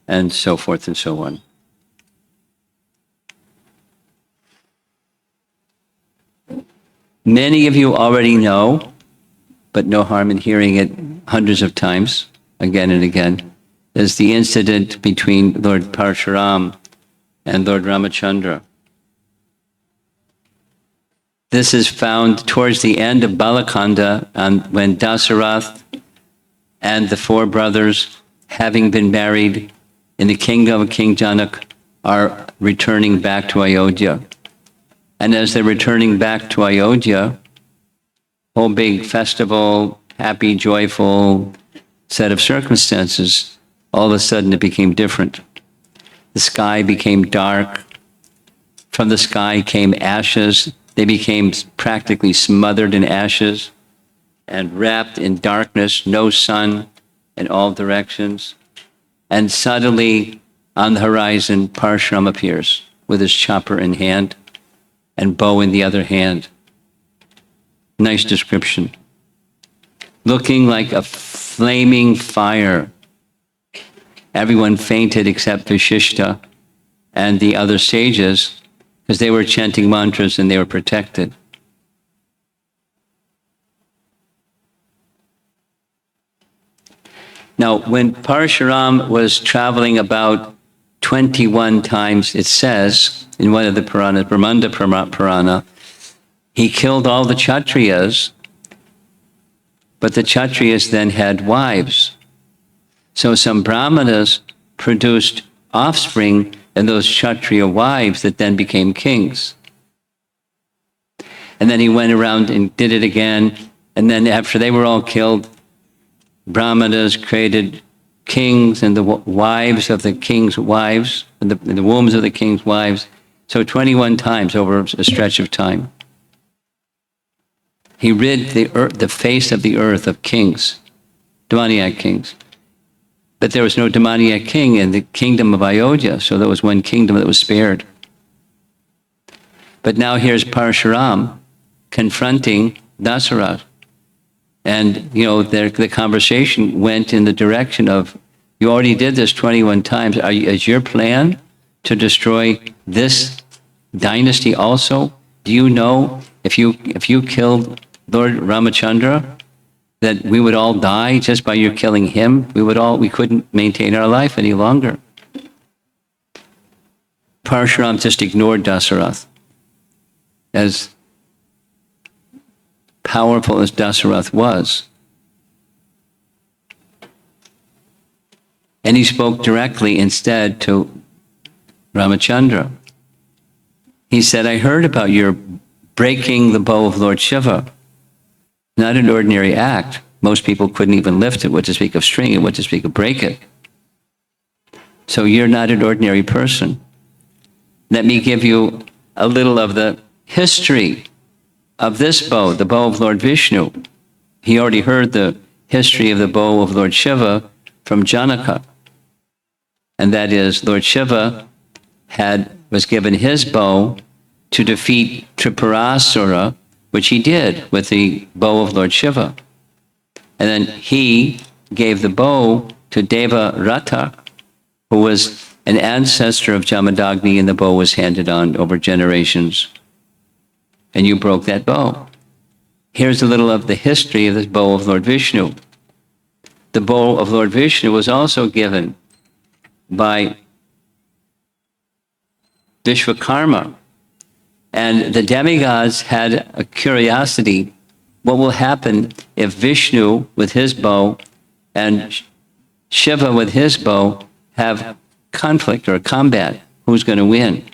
and so forth and so on. Many of you already know, but no harm in hearing it hundreds of times, again and again, is the incident between Lord Parasurama and Lord Ramachandra. This is found towards the end of Balakanda, when Dasarath and the four brothers, having been married in the kingdom of King Janak, are returning back to Ayodhya. And as they're returning back to Ayodhya, whole big festival, happy, joyful set of circumstances, all of a sudden it became different. The sky became dark. From the sky came ashes. They became practically smothered in ashes and wrapped in darkness, no sun in all directions. And suddenly on the horizon, Parshuram appears with his chopper in hand and bow in the other hand. Nice description. Looking like a flaming fire. Everyone fainted except Vishishta and the other sages, because they were chanting mantras and they were protected. Now, when Parshuram was traveling about 21 times, it says in one of the Puranas, Brahmanda Purana, he killed all the Kshatriyas, but the Kshatriyas then had wives. So some Brahmanas produced offspring and those Kshatriya wives that then became kings. And then he went around and did it again. And then after they were all killed, Brahmanas created kings and the wives of the king's wives, and the wombs of the king's wives. So 21 times over a stretch of time. He rid the face of the earth of kings, demoniac kings. But there was no demoniac king in the kingdom of Ayodhya, so there was one kingdom that was spared. But now here's Parshuram confronting Dasarath. And, the conversation went in the direction of, you already did this 21 times. Is your plan to destroy this dynasty also? Do you know if you killed Lord Ramachandra, that we would all die just by your killing him? We couldn't maintain our life any longer. Parshuram just ignored Dasarath. As powerful as Dasarath was. And he spoke directly instead to Ramachandra. He said, I heard about your breaking the bow of Lord Shiva. Not an ordinary act. Most people couldn't even lift it, what to speak of string it, what to speak of break it. So you're not an ordinary person. Let me give you a little of the history of this bow, the bow of Lord Vishnu. He already heard the history of the bow of Lord Shiva from Janaka. And that is, Lord Shiva was given his bow to defeat Triparasura, which he did with the bow of Lord Shiva. And then he gave the bow to Deva Rata, who was an ancestor of Jamadagni, and the bow was handed on over generations. And you broke that bow. Here's a little of the history of this bow of Lord Vishnu. The bow of Lord Vishnu was also given by Vishvakarma. And the demigods had a curiosity, what will happen if Vishnu with his bow and Shiva with his bow have conflict or combat? Who's going to win?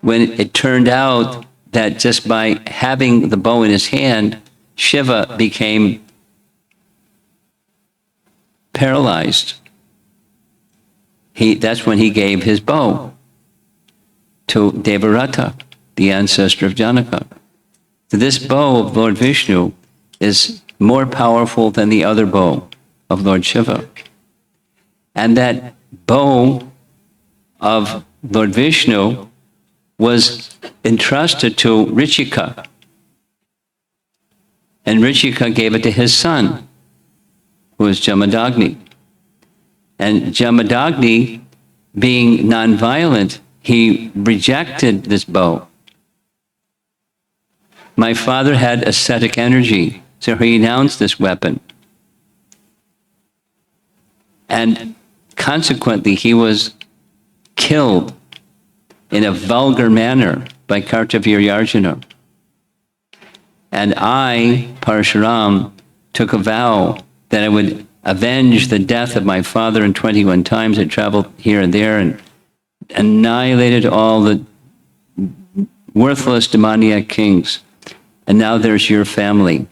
When it turned out that just by having the bow in his hand, Shiva became paralyzed. That's when he gave his bow to Devarata, the ancestor of Janaka. So this bow of Lord Vishnu is more powerful than the other bow of Lord Shiva. And that bow of Lord Vishnu was entrusted to Richika. And Richika gave it to his son, who was Jamadagni. And Jamadagni, being nonviolent, he rejected this bow. My father had ascetic energy, so he renounced this weapon. And consequently, he was killed in a vulgar manner by Kartavirya. And I, Parshuram, took a vow that I would avenge the death of my father in 21 times. I traveled here and there and annihilated all the worthless demoniac kings. And now there's your family.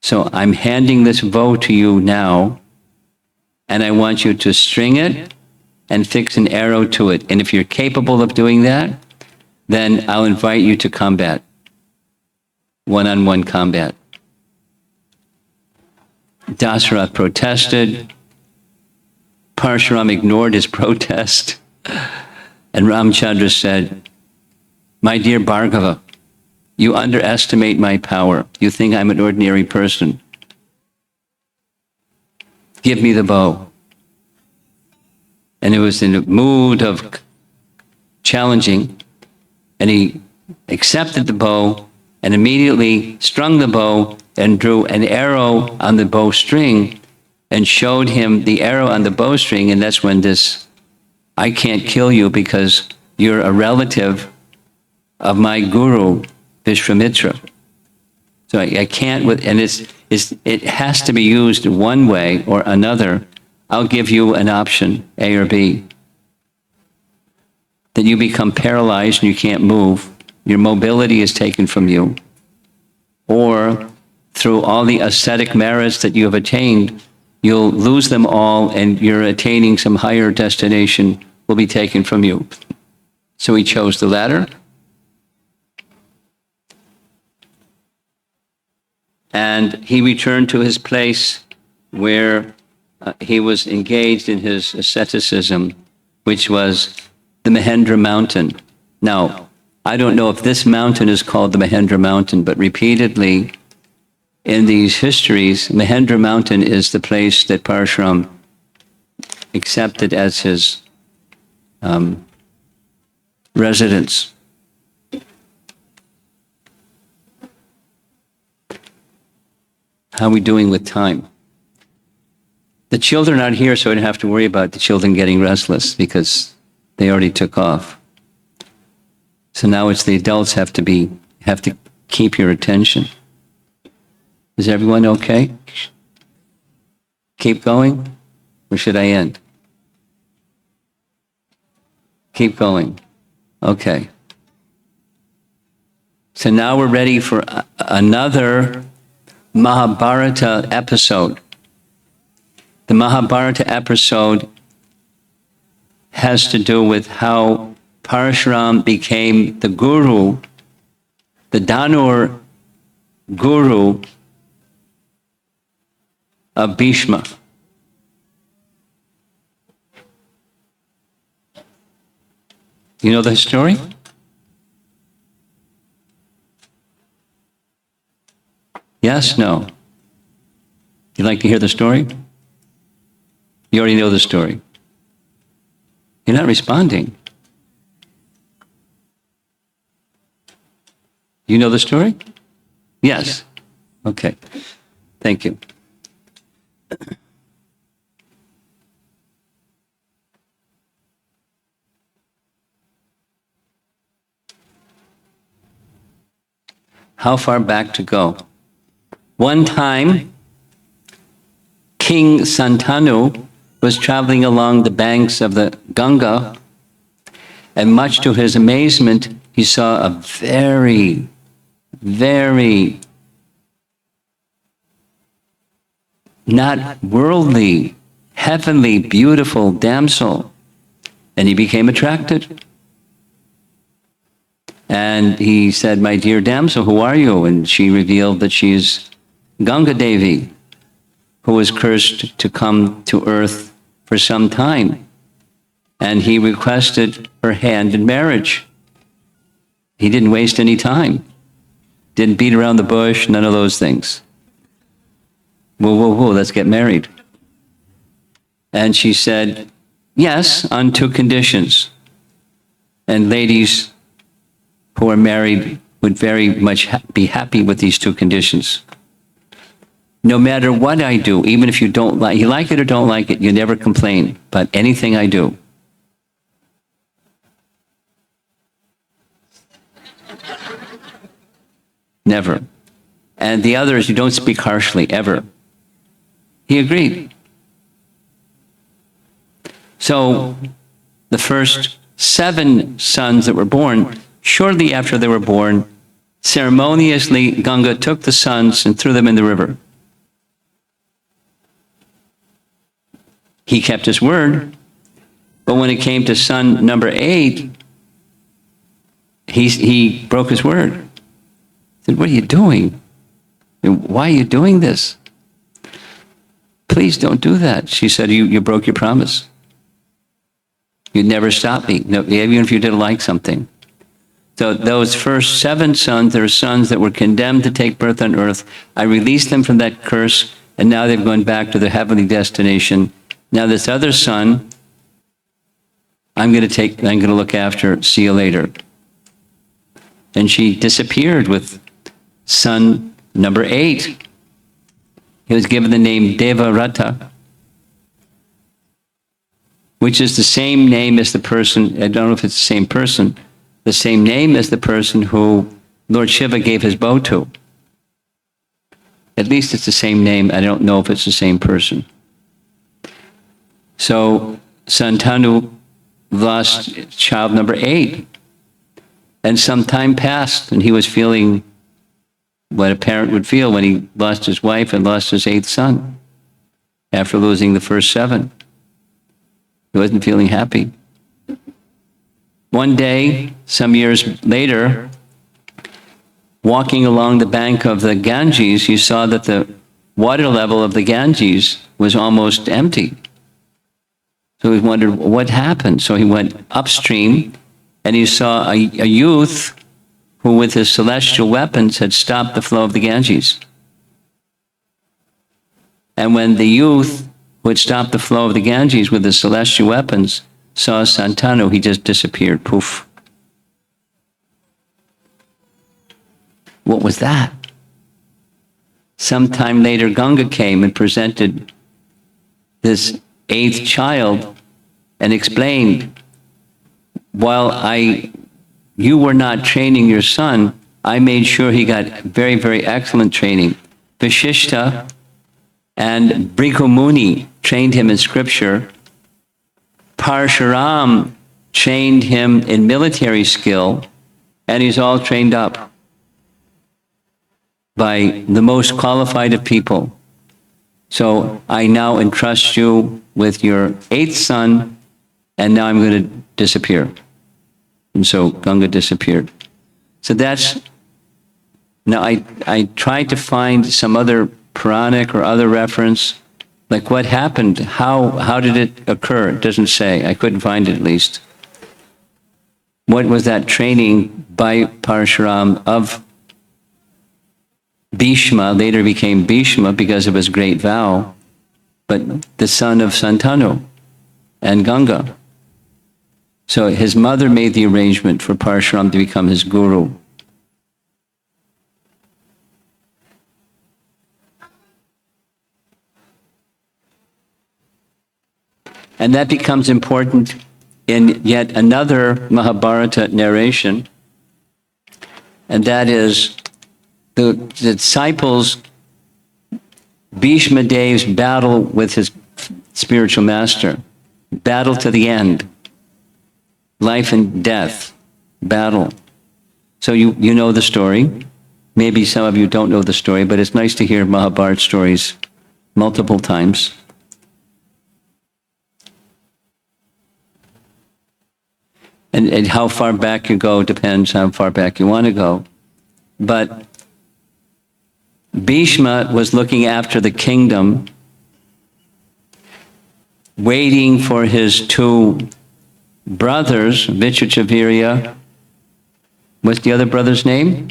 So I'm handing this bow to you now, and I want you to string it and fix an arrow to it. And if you're capable of doing that, then I'll invite you to combat, one-on-one combat. Dasarath protested. Parshuram ignored his protest. And Ramchandra said, my dear Bhargava, you underestimate my power. You think I'm an ordinary person. Give me the bow. And it was in a mood of challenging, and he accepted the bow and immediately strung the bow and drew an arrow on the bowstring and showed him the arrow on the bowstring. And that's when this, I can't kill you because you're a relative of my guru, Vishwamitra. So I can't, and it has to be used one way or another. I'll give you an option, A or B. That you become paralyzed and you can't move. Your mobility is taken from you. Or through all the ascetic merits that you have attained, you'll lose them all and you're attaining some higher destination will be taken from you. So he chose the latter. And he returned to his place where he was engaged in his asceticism, which was the Mahendra Mountain. Now, I don't know if this mountain is called the Mahendra Mountain, but repeatedly in these histories, Mahendra Mountain is the place that Parshuram accepted as his residence. How are we doing with time? The children aren't here, so I don't have to worry about the children getting restless because they already took off. So now it's the adults have to keep your attention. Is everyone okay? Keep going? Or should I end? Keep going. Okay. So now we're ready for another Mahabharata episode. The Mahabharata episode has to do with how Parshuram became the guru, the Danur guru of Bhishma. You know the story? Yes? No? You'd like to hear the story? You already know the story. You're not responding. You know the story? Yes. Okay. Thank you. How far back to go? One time, King Santanu was traveling along the banks of the Ganga, and much to his amazement, he saw a very, very not worldly, heavenly, beautiful damsel, and he became attracted. And he said, my dear damsel, who are you? And she revealed that she's Ganga Devi, who was cursed to come to earth for some time. And he requested her hand in marriage. He didn't waste any time. Didn't beat around the bush, none of those things. Whoa, whoa, whoa, let's get married. And she said, yes, on two conditions. And ladies who are married would very much be happy with these two conditions. No matter what I do, even if you don't like, you like it or don't like it, you never complain about anything I do. Never. And the other is you don't speak harshly, ever. He agreed. So the first 7 sons that were born, shortly after they were born, ceremoniously Ganga took the sons and threw them in the river. He kept his word, but when it came to son number 8, he broke his word. He said, "What are you doing? Why are you doing this? Please don't do that." She said, you broke your promise. You'd never stop me, even if you didn't like something. So those first 7 sons, they're sons that were condemned to take birth on earth. I released them from that curse, and now they've gone back to their heavenly destination. Now this other son, I'm going to look after. See you later. And she disappeared with son number 8. He was given the name Devarata, which is the same name as the person, I don't know if it's the same person, the same name as the person who Lord Shiva gave his bow to. At least it's the same name. I don't know if it's the same person. So Santanu lost child number 8. And some time passed, and he was feeling what a parent would feel when he lost his wife and lost his 8th son after losing the first 7. He wasn't feeling happy. One day, some years later, walking along the bank of the Ganges, he saw that the water level of the Ganges was almost empty. So he wondered what happened. So he went upstream, and he saw a youth who with his celestial weapons had stopped the flow of the Ganges. And when the youth who had stopped the flow of the Ganges with his celestial weapons saw Santanu, he just disappeared, poof. What was that? Sometime later, Ganga came and presented this 8th child and explained, while you were not training your son, I made sure he got very, very excellent training. Vishishta and Bhrigu Muni trained him in scripture. Parasurama trained him in military skill, and he's all trained up by the most qualified of people. So I now entrust you with your 8th son, and now I'm going to disappear. And so Ganga disappeared. So that's, now I tried to find some other Puranic or other reference, like what happened, how did it occur? It doesn't say, I couldn't find it at least. What was that training by Parasurama of Bhishma, later became Bhishma because of his great vow, but the son of Santanu and Ganga. So his mother made the arrangement for Parasurama to become his guru. And that becomes important in yet another Mahabharata narration, and that is the disciples, Bhishma Dev's battle with his spiritual master, battle to the end, life and death, battle. So you know the story. Maybe some of you don't know the story, but it's nice to hear Mahabharata stories multiple times. And how far back you go depends how far back you want to go. But Bhishma was looking after the kingdom, waiting for his 2 brothers, Vichachavirya. What's the other brother's name?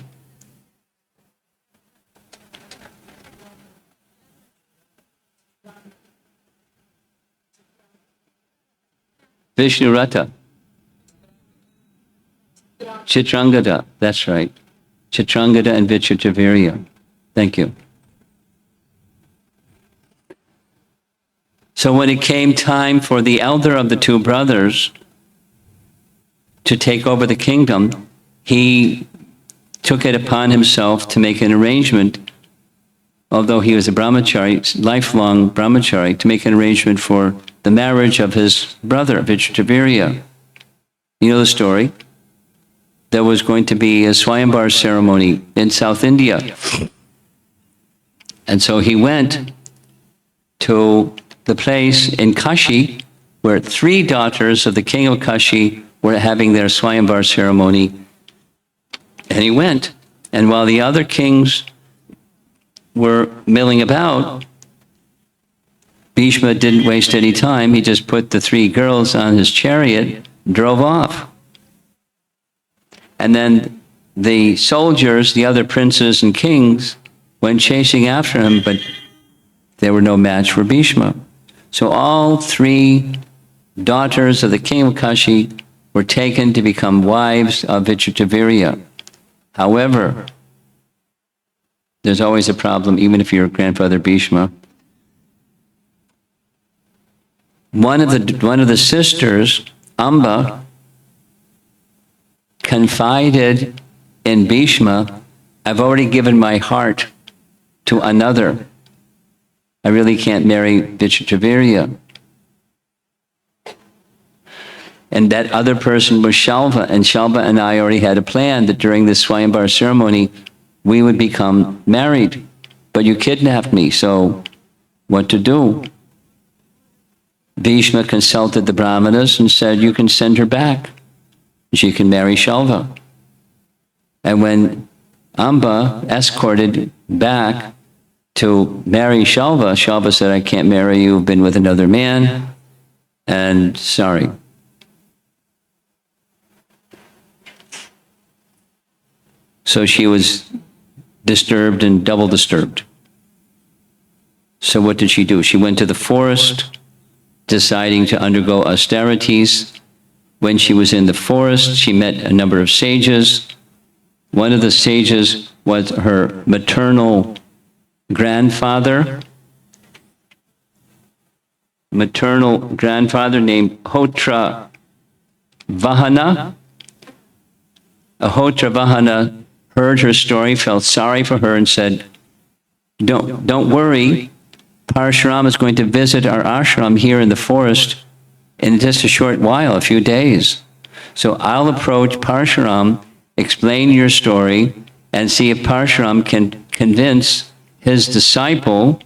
Vishnurata. Chitrangada, that's right. Chitrangada and Vichachavirya. Thank you. So when it came time for the elder of the two brothers to take over the kingdom, he took it upon himself to make an arrangement, although he was a brahmachari, lifelong brahmachari, to make an arrangement for the marriage of his brother, Vichitravirya. You know the story. There was going to be a Swayamvar ceremony in South India. And so he went to the place in Kashi where 3 daughters of the king of Kashi were having their Swayamvar ceremony. And he went. And while the other kings were milling about, Bhishma didn't waste any time. He just put the 3 girls on his chariot, drove off. And then the soldiers, the other princes and kings, went chasing after him, but they were no match for Bhishma. So all 3 daughters of the king of Kashi were taken to become wives of Vichitravirya. However, there's always a problem, even if you're grandfather Bhishma. One of the sisters, Amba, confided in Bhishma, I've already given my heart to another. I really can't marry Vichitravirya. And that other person was Shalva, and Shalva and I already had a plan that during this Swayamvar ceremony, we would become married. But you kidnapped me, so what to do? Bhishma consulted the Brahmanas and said, you can send her back. She can marry Shalva. And when Amba escorted back to marry Shalva, Shalva said, I can't marry you, I've been with another man, and sorry. So she was disturbed and double disturbed. So what did she do? She went to the forest, deciding to undergo austerities. When she was in the forest, she met a number of sages. One of the sages was her maternal grandfather named Hotra Vahana. Ahotra Vahana heard her story, felt sorry for her, and said, don't worry, Parasurama is going to visit our ashram here in the forest in just a short while, a few days. So I'll approach Parasurama, explain your story, and see if Parasurama can convince his disciple,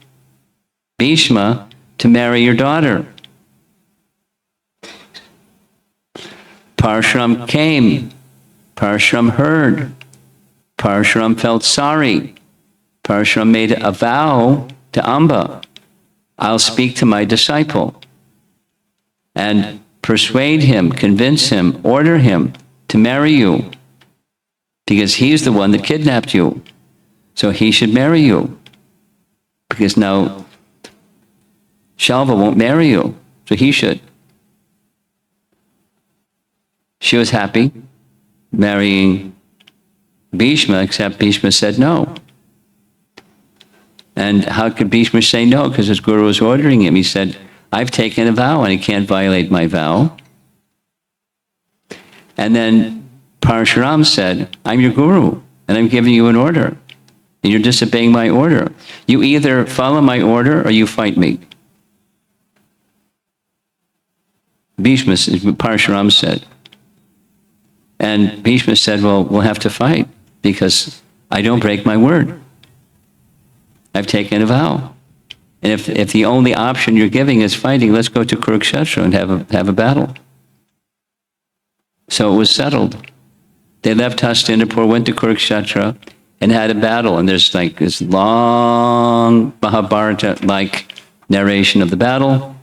Bhishma, to marry your daughter. Parasurama came. Parasurama heard. Parasurama felt sorry. Parasurama made a vow to Amba, I'll speak to my disciple and persuade him, convince him, order him to marry you, because he's the one that kidnapped you. So he should marry you, because now Shalva won't marry you, so he should. She was happy marrying Bhishma, except Bhishma said no. And how could Bhishma say no? Because his guru was ordering him. He said, I've taken a vow and I can't violate my vow. And then Parasurama said, I'm your guru and I'm giving you an order. And you're disobeying my order. You either follow my order or you fight me. Parasurama said. And Bhishma said, well, we'll have to fight because I don't break my word. I've taken a vow. And if the only option you're giving is fighting, let's go to Kurukshetra and have a battle. So it was settled. They left Hastinapur, went to Kurukshetra, and had a battle. And there's like this long Mahabharata-like narration of the battle.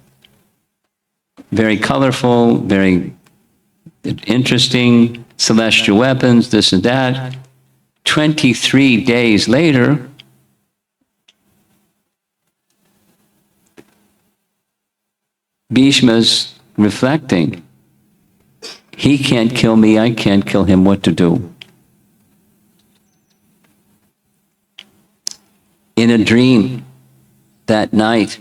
Very colorful, very interesting, celestial weapons, this and that. 23 days later, Bhishma's reflecting. He can't kill me, I can't kill him, what to do? In a dream that night,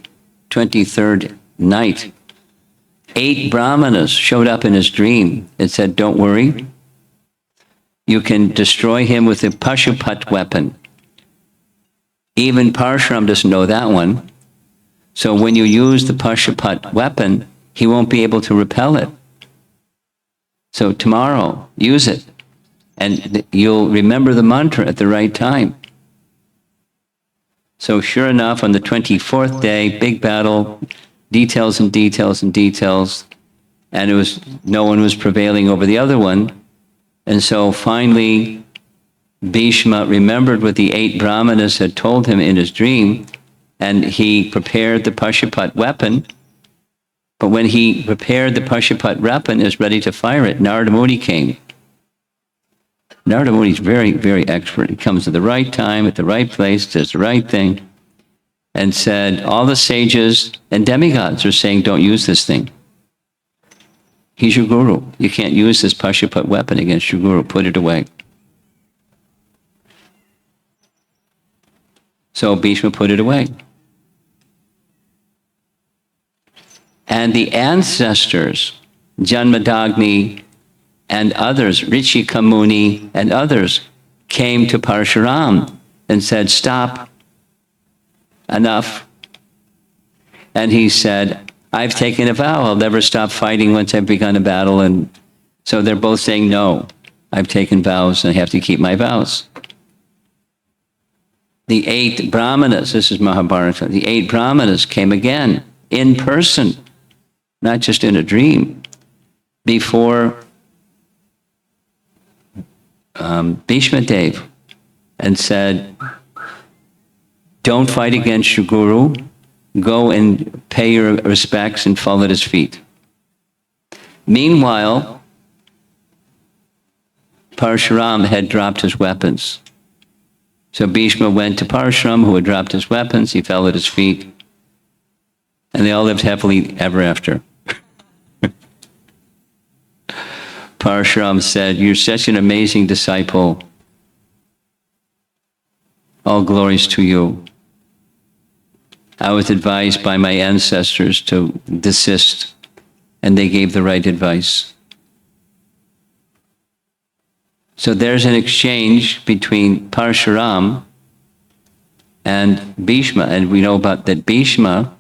23rd night, 8 brahmanas showed up in his dream and said, don't worry, you can destroy him with a Pashupat weapon. Even Parshuram doesn't know that one. So when you use the Pashupat weapon, he won't be able to repel it. So tomorrow, use it. And you'll remember the mantra at the right time. So sure enough, on the 24th day, big battle, details and details and details. And no one was prevailing over the other one. And so finally, Bhishma remembered what the 8 brahmanas had told him in his dream, and he prepared the Pashupat weapon. But when he prepared the Pashupat weapon, is ready to fire it, Narada Muni came. Narada Muni is very, very expert. He comes at the right time, at the right place, does the right thing, and said, all the sages and demigods are saying, don't use this thing. He's your guru. You can't use this Pashupat weapon against your guru. Put it away. So Bhishma put it away. And the ancestors, Janmadagni and others, Rishika Muni and others, came to Parshuram and said, stop, enough. And he said, I've taken a vow, I'll never stop fighting once I've begun a battle. And so they're both saying, no, I've taken vows and I have to keep my vows. The 8 brahmanas, this is Mahabharata, the 8 brahmanas came again in person, not just in a dream, before Bhishma Dev, and said, don't fight against your guru, go and pay your respects and fall at his feet. Meanwhile, Parshuram had dropped his weapons. So Bhishma went to Parshuram, who had dropped his weapons, he fell at his feet, and they all lived happily ever after. Parshuram said, you're such an amazing disciple. All glories to you. I was advised by my ancestors to desist, and they gave the right advice. So there's an exchange between Parshuram and Bhishma, and we know about that Bhishma,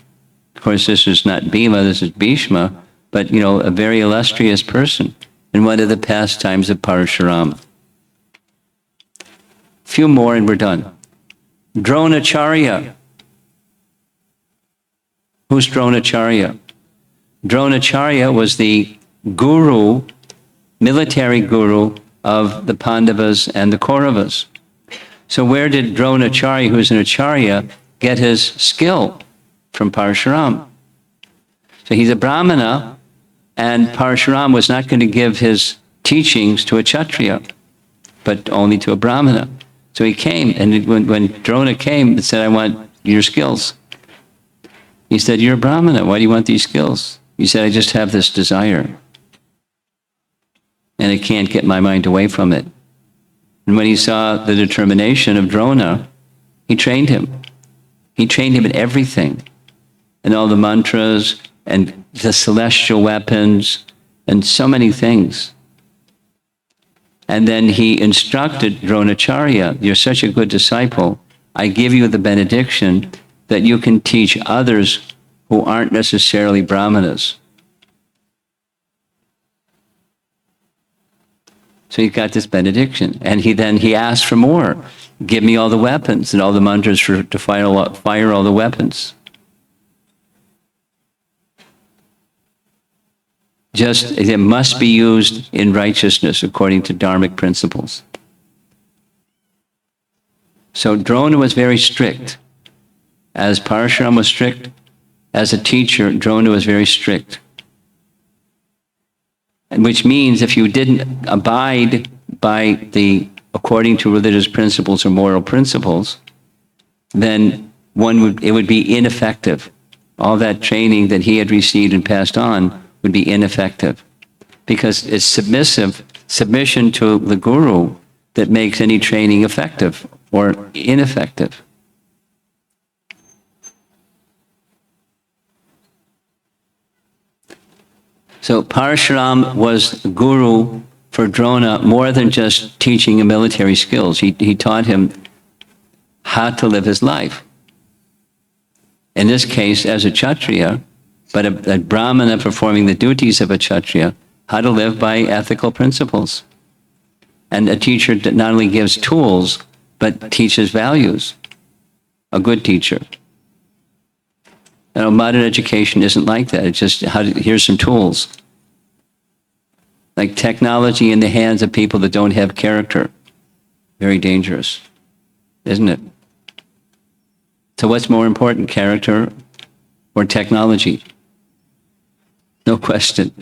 of course this is not Bhima, this is Bhishma, but a very illustrious person, and one of the pastimes of Parasurama. Few more and we're done. Dronacharya. Who's Dronacharya? Dronacharya was the guru, military guru of the Pandavas and the Kauravas. So where did Dronacharya, who's an acharya, get his skill? From Parasurama. So he's a Brahmana, and Parasurama was not going to give his teachings to a Kshatriya, but only to a Brahmana. So he came, and when Drona came and said, I want your skills. He said, you're a Brahmana, why do you want these skills? He said, I just have this desire, and I can't get my mind away from it. And when he saw the determination of Drona, he trained him. He trained him in everything, and all the mantras, and the celestial weapons, and so many things. And then he instructed Dronacharya, you're such a good disciple, I give you the benediction that you can teach others who aren't necessarily Brahmanas. So he got this benediction, and he asked for more. Give me all the weapons and all the mantras to fire all the weapons. Just, it must be used in righteousness according to dharmic principles. So Drona was very strict. As Parasurama was strict, as a teacher, Drona was very strict. Which means if you didn't abide by according to religious principles or moral principles, then it would be ineffective. All that training that he had received and passed on would be ineffective, because it's submission to the guru that makes any training effective or ineffective. So Parashuram was the guru for Drona more than just teaching him military skills. He taught him how to live his life. In this case, as a Kshatriya, but a Brahmana performing the duties of a Kshatriya, how to live by ethical principles. And a teacher that not only gives tools, but teaches values. A good teacher. Modern education isn't like that. It's just, here's some tools. Like technology in the hands of people that don't have character. Very dangerous, isn't it? So what's more important, character or technology? No question.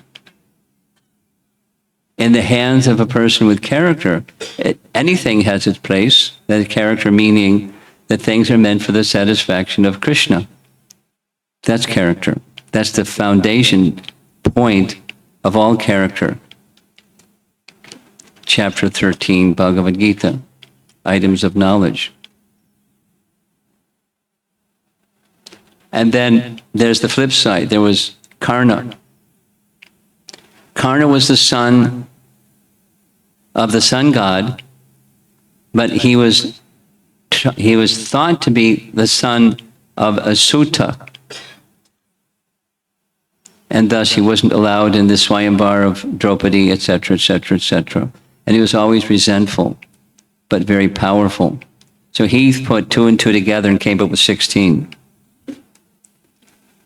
In the hands of a person with character, anything has its place. That character meaning that things are meant for the satisfaction of Krishna. That's character. That's the foundation point of all character. Chapter 13, Bhagavad Gita, items of knowledge. And then there's the flip side. There was Karna. Karna was the son of the sun god, but he was thought to be the son of Asuta. And thus he wasn't allowed in the Swayamvar of Draupadi, etc., etc., etc. And he was always resentful, but very powerful. So he put 2 and 2 together and came up with 16.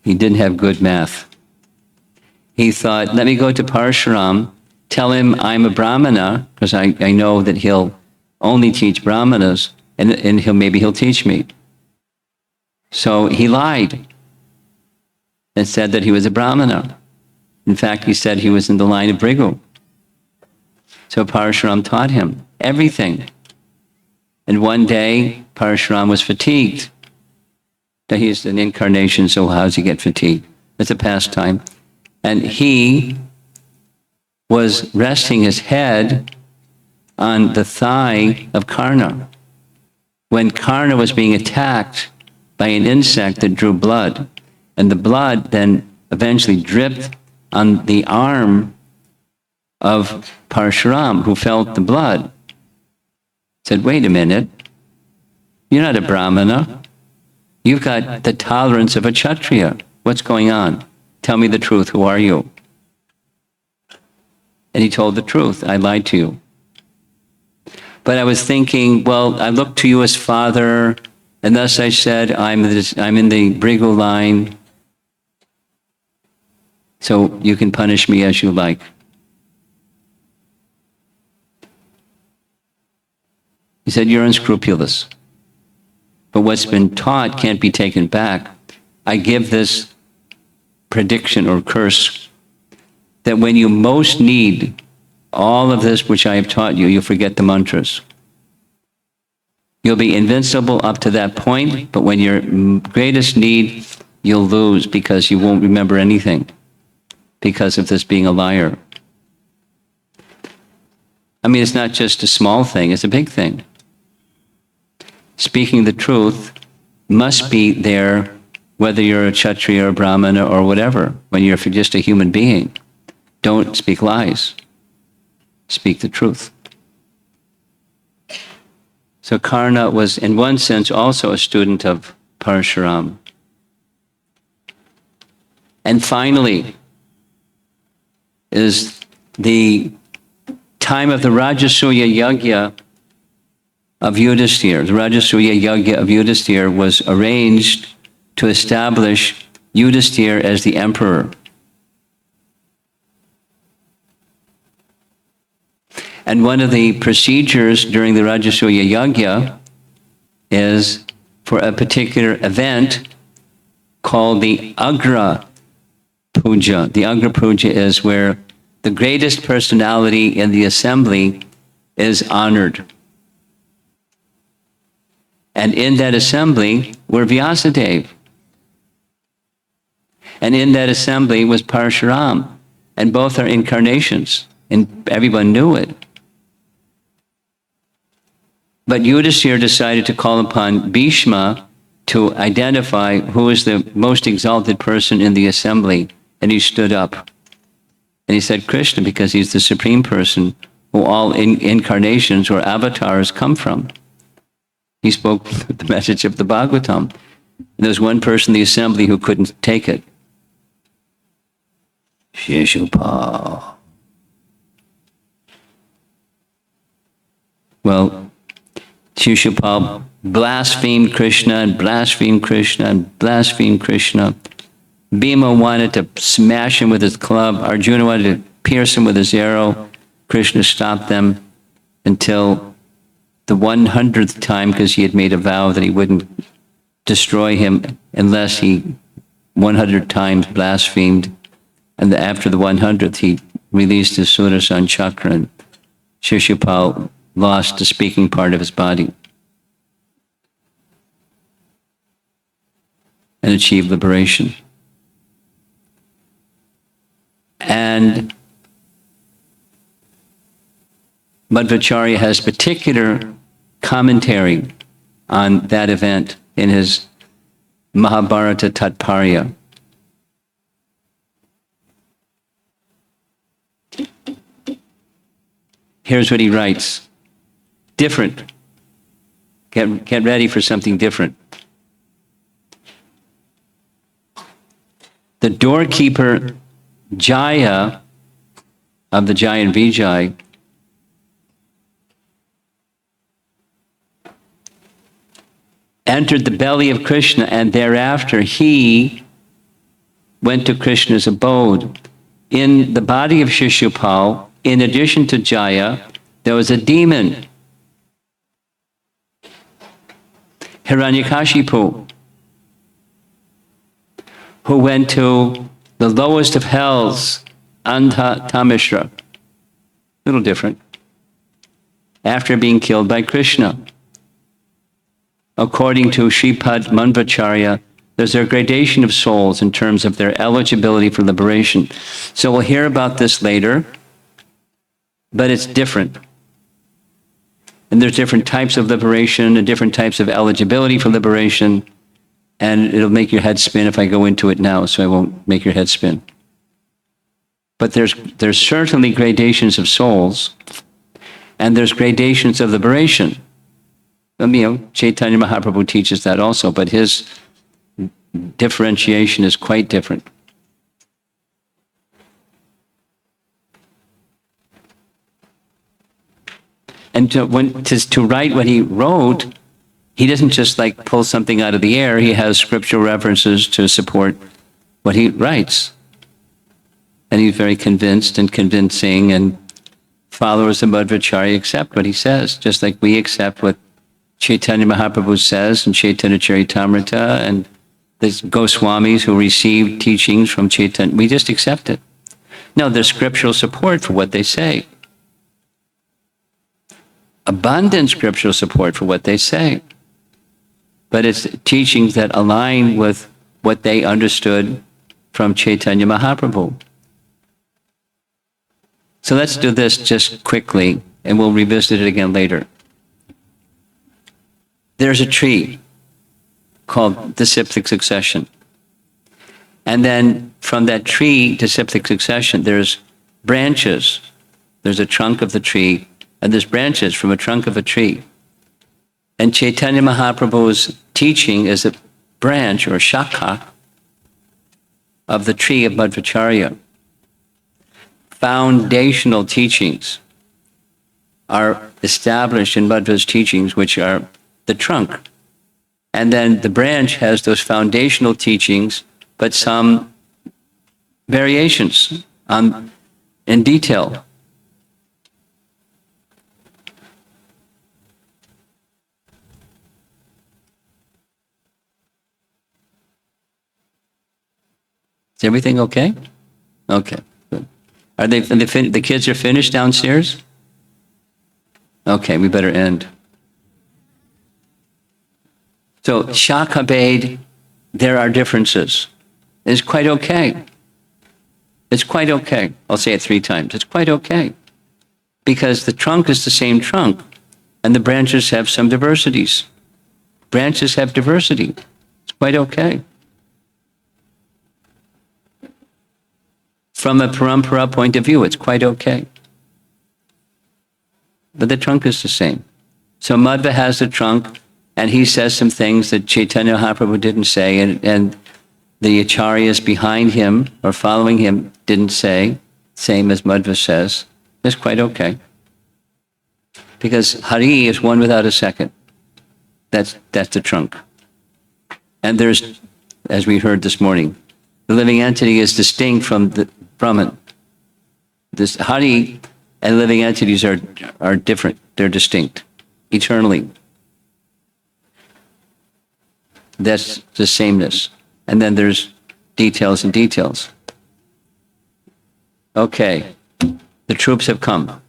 He didn't have good math. He thought, let me go to Parshuram, tell him I'm a Brahmana, because I know that he'll only teach Brahmanas, and maybe he'll teach me. So he lied and said that he was a Brahmana. In fact, he said he was in the line of Bhrigu. So Parshuram taught him everything. And one day, Parshuram was fatigued. Now, he's an incarnation, so how does he get fatigued? It's a pastime. And he was resting his head on the thigh of Karna. When Karna was being attacked by an insect that drew blood, and the blood then eventually dripped on the arm of Parshuram, who felt the blood. Said, wait a minute, you're not a Brahmana. You've got the tolerance of a Kshatriya. What's going on? Tell me the truth, who are you? And he told the truth, I lied to you. But I was thinking, well, I looked to you as father, and thus I said, I'm in the Bhrigu line, so you can punish me as you like. He said, you're unscrupulous. But what's been taught can't be taken back. I give this prediction or curse that when you most need all of this which I have taught you, you'll forget the mantras. You'll be invincible up to that point, but when your greatest need, you'll lose because you won't remember anything because of this being a liar. I mean, it's not just a small thing, it's a big thing. Speaking the truth must be there whether you're a Kshatriya or a Brahmana or whatever, when you're just a human being. Don't speak lies. Speak the truth. So Karna was, in one sense, also a student of Parshuram. And finally, is the time of the Rajasuya Yagya of Yudhisthira. The Rajasuya Yagya of Yudhisthira was arranged to establish Yudhisthira as the emperor. And one of the procedures during the Rajasuya Yagya is for a particular event called the Agra Puja. The Agra Puja is where the greatest personality in the assembly is honored. And in that assembly were Vyasadeva. And in that assembly was Parshuram. And both are incarnations. And everyone knew it. But Yudhisthira decided to call upon Bhishma to identify who is the most exalted person in the assembly. And he stood up. And he said Krishna because he's the supreme person who all incarnations or avatars come from. He spoke the message of the Bhagavatam. And there was one person in the assembly who couldn't take it. Shishupal. Well, Shishupal blasphemed Krishna and blasphemed Krishna and blasphemed Krishna. Bhima wanted to smash him with his club. Arjuna wanted to pierce him with his arrow. Krishna stopped them until the 100th time, because he had made a vow that he wouldn't destroy him unless he 100 times blasphemed. And after the 100th, he released his Sudarshan chakra, and Shishupal lost the speaking part of his body and achieved liberation. And Madhvacharya has particular commentary on that event in his Mahabharata Tatparya. Here's what he writes. Different. Get ready for something different. The doorkeeper Jaya of the giant Vijay entered the belly of Krishna, and thereafter he went to Krishna's abode. In the body of Shishupal, in addition to Jaya, there was a demon, Hiranyakashipu, who went to the lowest of hells, Antha Tamishra. A little different. After being killed by Krishna. According to Shripad Madhvacharya, there's a gradation of souls in terms of their eligibility for liberation. So we'll hear about this later, but it's different. And there's different types of liberation and different types of eligibility for liberation. And it'll make your head spin if I go into it now, so I won't make your head spin. But there's certainly gradations of souls, and there's gradations of liberation. Chaitanya Mahaprabhu teaches that also, but his differentiation is quite different. And to write what he wrote, he doesn't just like pull something out of the air. He has scriptural references to support what he writes. And he's very convinced and convincing, and followers of Madhvacharya accept what he says, just like we accept what Chaitanya Mahaprabhu says in Chaitanya Charitamrita, and the Goswamis who received teachings from Chaitanya. We just accept it. No, there's scriptural support for what they say. Abundant scriptural support for what they say. But it's teachings that align with what they understood from Chaitanya Mahaprabhu. So let's do this just quickly, and we'll revisit it again later. There's a tree called disciplic succession. And then from that tree, disciplic succession, there's branches. There's a trunk of the tree, and there's branches from a trunk of a tree. And Chaitanya Mahaprabhu's teaching is a branch or shakha of the tree of Madhvacharya. Foundational teachings are established in Madhva's teachings, which are the trunk. And then the branch has those foundational teachings, but some variations in detail. Is everything okay? Okay, good. Are the kids are finished downstairs? Okay, we better end. So Shakhabed, there are differences. It's quite okay. It's quite okay. I'll say it 3 times. It's quite okay. Because the trunk is the same trunk, and the branches have some diversities. Branches have diversity. It's quite okay. from a parampara point of view, it's quite okay. But the trunk is the same. So Madhva has the trunk, and he says some things that Chaitanya Mahaprabhu didn't say, and the acharyas behind him or following him didn't say, same as Madhva says. It's quite okay. Because Hari is one without a second. That's the trunk. And there's, as we heard this morning, the living entity is distinct from the Brahman. This Hari and living entities are different. They're distinct, eternally. That's the sameness. And then there's details and details. Okay, the troops have come.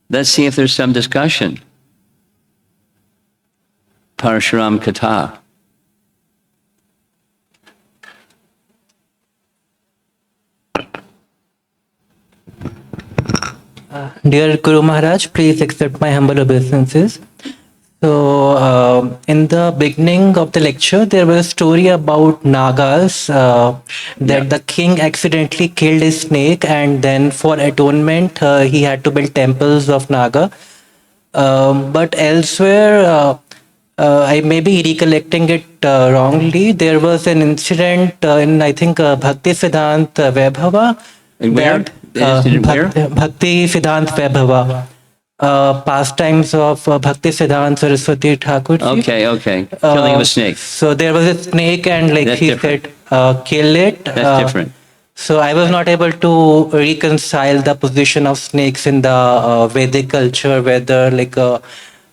Let's see if there's some discussion. Parashuram Katha. Dear Guru Maharaj, please accept my humble obeisances. So, in the beginning of the lecture, there was a story about Nagas, that the king accidentally killed a snake, and then for atonement, he had to build temples of Naga. But elsewhere, I may be recollecting it wrongly. There was an incident in, I think, Bhakti Siddhant Vaibhava. Where? Where? Bhakti Siddhant Vaibhava. Pastimes of Bhakti Siddhant Saraswati Thakur ji. Okay. Killing of a snake. So there was a snake, and like That's he different. said, kill it. That's different. So I was not able to reconcile the position of snakes in the Vedic culture, whether like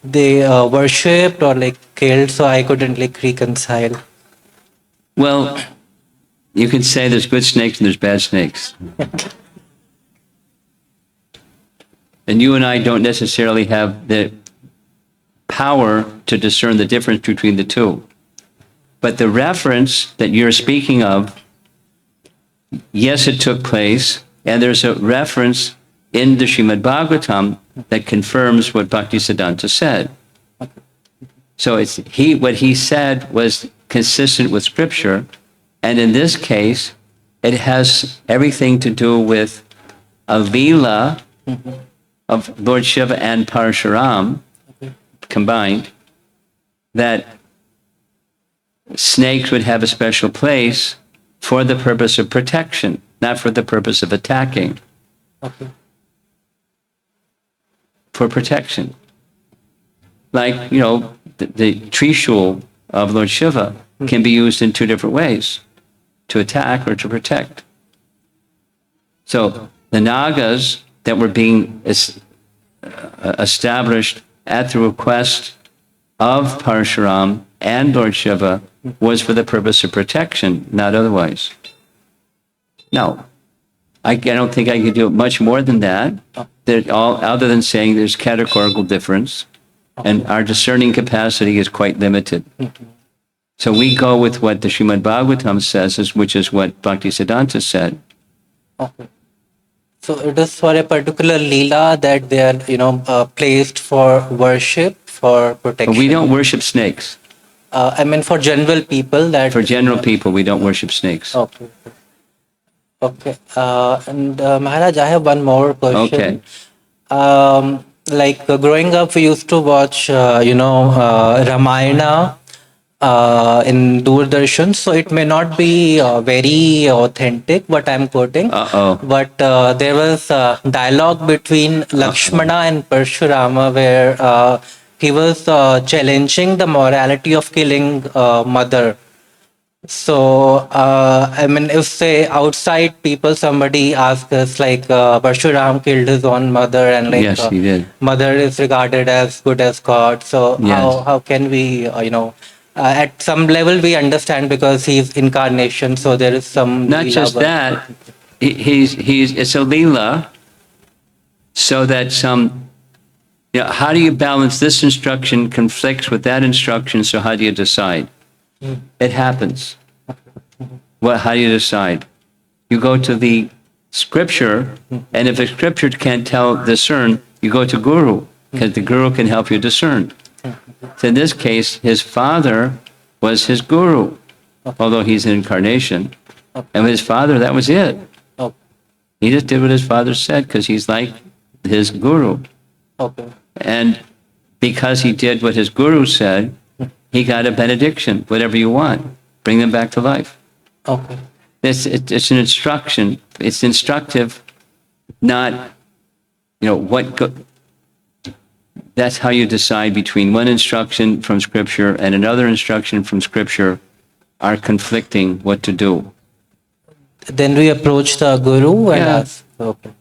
they worshipped or like killed. So I couldn't like reconcile. Well, you can say there's good snakes and there's bad snakes. And you and I don't necessarily have the power to discern the difference between the two. But the reference that you're speaking of, yes, it took place, and there's a reference in the Srimad Bhagavatam that confirms what Bhaktisiddhanta said. So it's what he said was consistent with Scripture, and in this case, it has everything to do with a Leela of Lord Shiva and Parashuram combined, that snakes would have a special place for the purpose of protection, not for the purpose of attacking. Okay. For protection. Like, the Trishul of Lord Shiva can be used in two different ways, to attack or to protect. So the Nagas that were being established at the request of Parashuram and Lord Shiva was for the purpose of protection, not otherwise. No, I don't think I could do it much more than that. Other than saying there's categorical difference, and our discerning capacity is quite limited. So we go with what the Srimad Bhagavatam says, which is what Bhaktisiddhanta said. Okay. So it is for a particular Leela that they are, placed for worship, for protection. But we don't worship snakes. I mean, for general people that. For general people, we don't worship snakes. Okay. Okay. And Maharaj, I have one more question. Okay. Growing up, we used to watch, Ramayana in Doordarshan, so it may not be very authentic what I'm quoting. But there was a dialogue between Lakshmana and Parshurama where he was challenging the morality of killing mother. So, if say outside people, somebody asks us like Parshuram killed his own mother, and like yes, he did. Mother is regarded as good as God. So Yes. how can we, at some level we understand because he's incarnation. So there is some. Not just that, it's a Leela, so that how do you balance this instruction conflicts with that instruction, so how do you decide? It happens. How do you decide? You go to the scripture, and if the scripture can't discern, you go to Guru, because the Guru can help you discern. So in this case, his father was his Guru, although he's an incarnation. Okay. And with his father, that was it. Okay. He just did what his father said because he's like his guru. Okay. And because he did what his guru said, he got a benediction, whatever you want, bring them back to life. Okay. It's an instruction. It's instructive, not, that's how you decide between one instruction from Scripture and another instruction from Scripture are conflicting what to do. Then we approach the guru and Yeah. ask. Okay.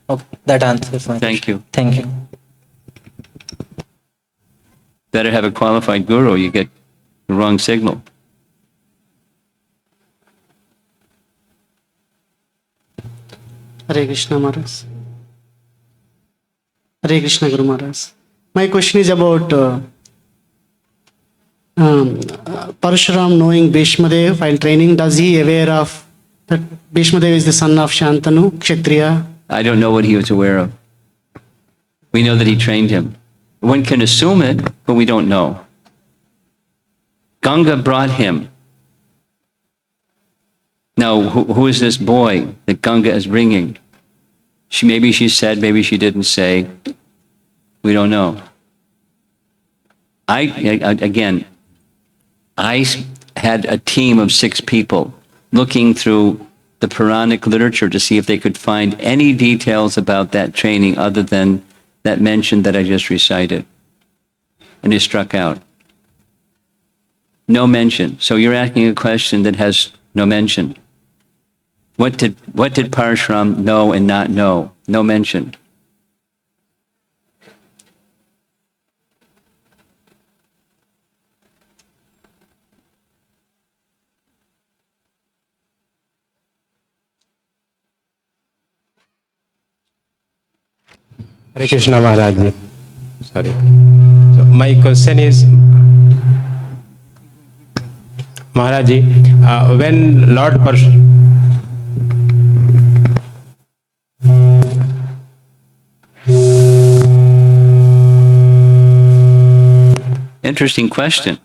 Okay. That answers my Thank question. you. Thank you. Better have a qualified guru, you get the wrong signal. Hare Krishna Maharaj. Hare Krishna Guru Maharaj. My question is about Parshuram knowing Bhishmadev while training. Does he aware of that Bhishmadev is the son of Shantanu, Kshatriya? I don't know what he was aware of. We know that he trained him. One can assume it, but we don't know. Ganga brought him. Now, who is this boy that Ganga is bringing? Maybe she said, maybe she didn't say. We don't know. I had a team of 6 people looking through the Puranic literature to see if they could find any details about that training other than that mention that I just recited. And it struck out. No mention. So you're asking a question that has no mention. What did Parshuram know and not know? No mention. Hare Krishna Maharaj. Sorry. So my question is, Maharaj, when Lord Interesting question.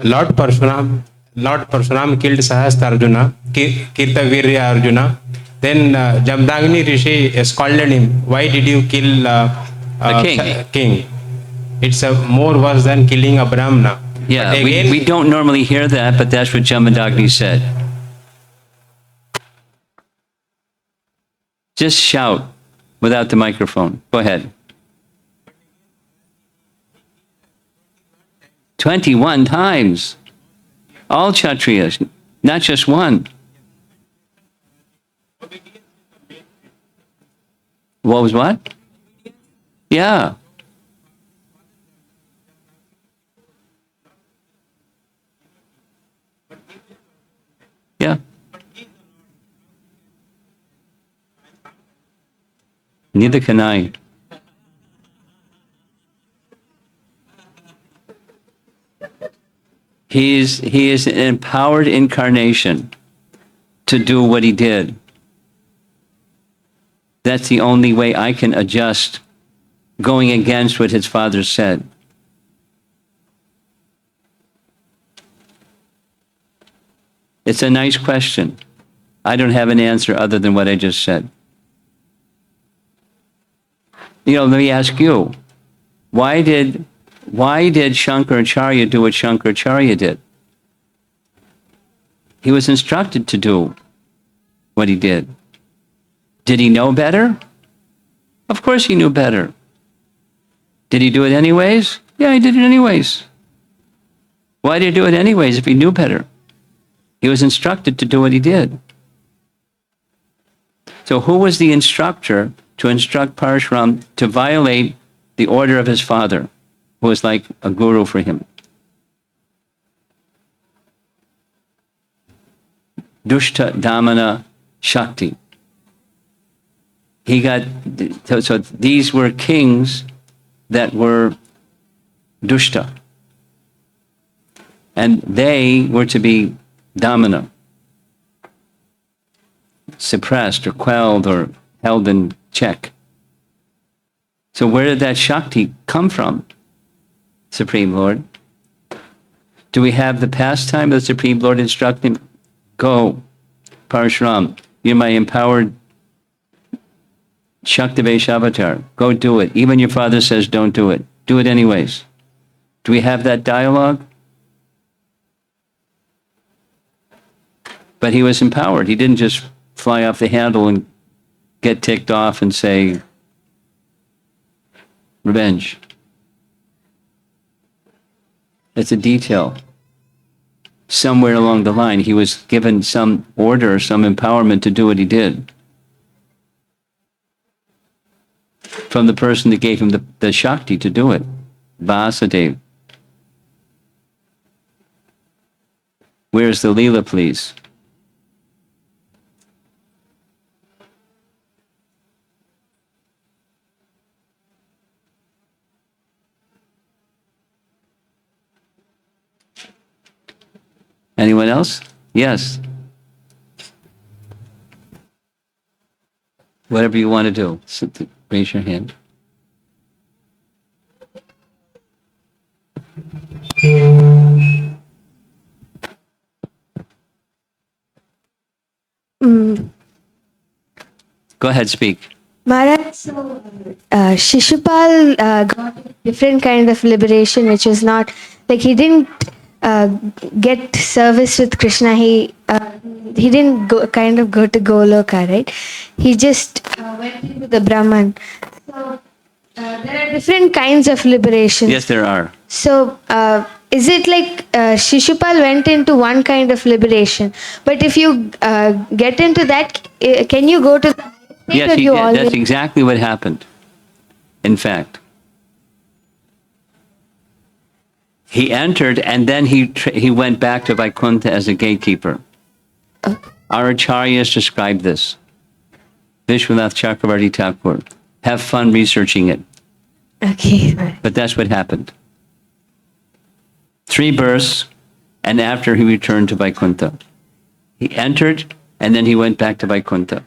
Lord Parshuram killed Sahasra Arjuna, Kirtavirya Arjuna. Then Jamdagni Rishi scolded him. Why did you kill king? king? It's more worse than killing a Brahmana. Yeah, But again, we don't normally hear that, but that's what Jamadagni said. Just shout without the microphone. Go ahead. 21 times. All Kshatriyas, not just one. What was what? Yeah. Yeah. Neither can I. He is an empowered incarnation to do what he did. That's the only way I can adjust going against what his father said. It's a nice question. I don't have an answer other than what I just said. Let me ask you, why did Shankaracharya do what Shankaracharya did? He was instructed to do what he did. Did he know better? Of course he knew better. Did he do it anyways? Yeah, he did it anyways. Why did he do it anyways if he knew better? He was instructed to do what he did. So who was the instructor to instruct Parshuram to violate the order of his father, who was like a guru for him? Dushta Damana Shakti. So these were kings that were dushta. And they were to be damana, suppressed or quelled or held in check. So where did that Shakti come from, Supreme Lord? Do we have the pastime of the Supreme Lord instructing him? Go, Parshuram, you're my empowered Shaktivesh avatar. Go do it. Even your father says don't do it. Do it anyways. Do we have that dialogue? But he was empowered. He didn't just fly off the handle and get ticked off and say, revenge. It's a detail. Somewhere along the line, he was given some order, some empowerment to do what he did. From the person that gave him the Shakti to do it, Vasudev. Where's the Leela, please? Anyone else? Yes. Whatever you want to do. Raise your hand. Go ahead, speak. Maharaj, so Shishupal got a different kind of liberation, which was not like he didn't get service with Krishna. He didn't go to Goloka, right? He just went into the Brahman. So there are different kinds of liberations. Yes, there are. So is it like Shishupal went into one kind of liberation, but if you get into that, can you go to the higher state, Yes, or you that's always? exactly what happened. In fact, he entered and then he went back to Vaikuntha as a gatekeeper. Our acharyas described this. Vishwanath Chakravarti Thakur. Have fun researching it. Okay. But that's what happened. 3 births, and after he returned to Vaikuntha. He entered, and then he went back to Vaikuntha.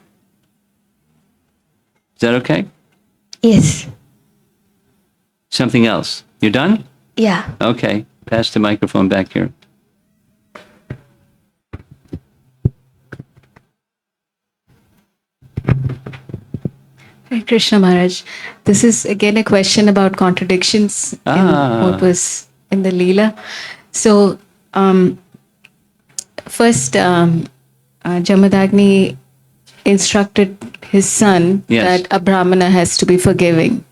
Is that okay? Yes. Something else? You're done? Yeah. Okay. Pass the microphone back here. Hare Krishna Maharaj. This is again a question about contradictions in what was in the Leela. So, first, Jamadagni instructed his son Yes. that a Brahmana has to be forgiving.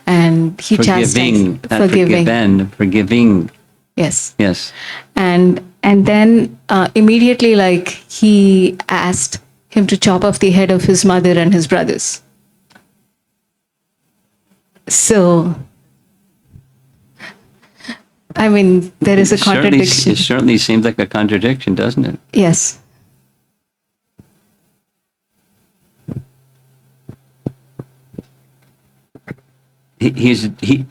And he Forgiving, chastised. not forgiving. Yes. Yes. And then immediately, like, he asked him to chop off the head of his mother and his brothers. So, I mean, there is a contradiction. It certainly seems like a contradiction, doesn't it? Yes.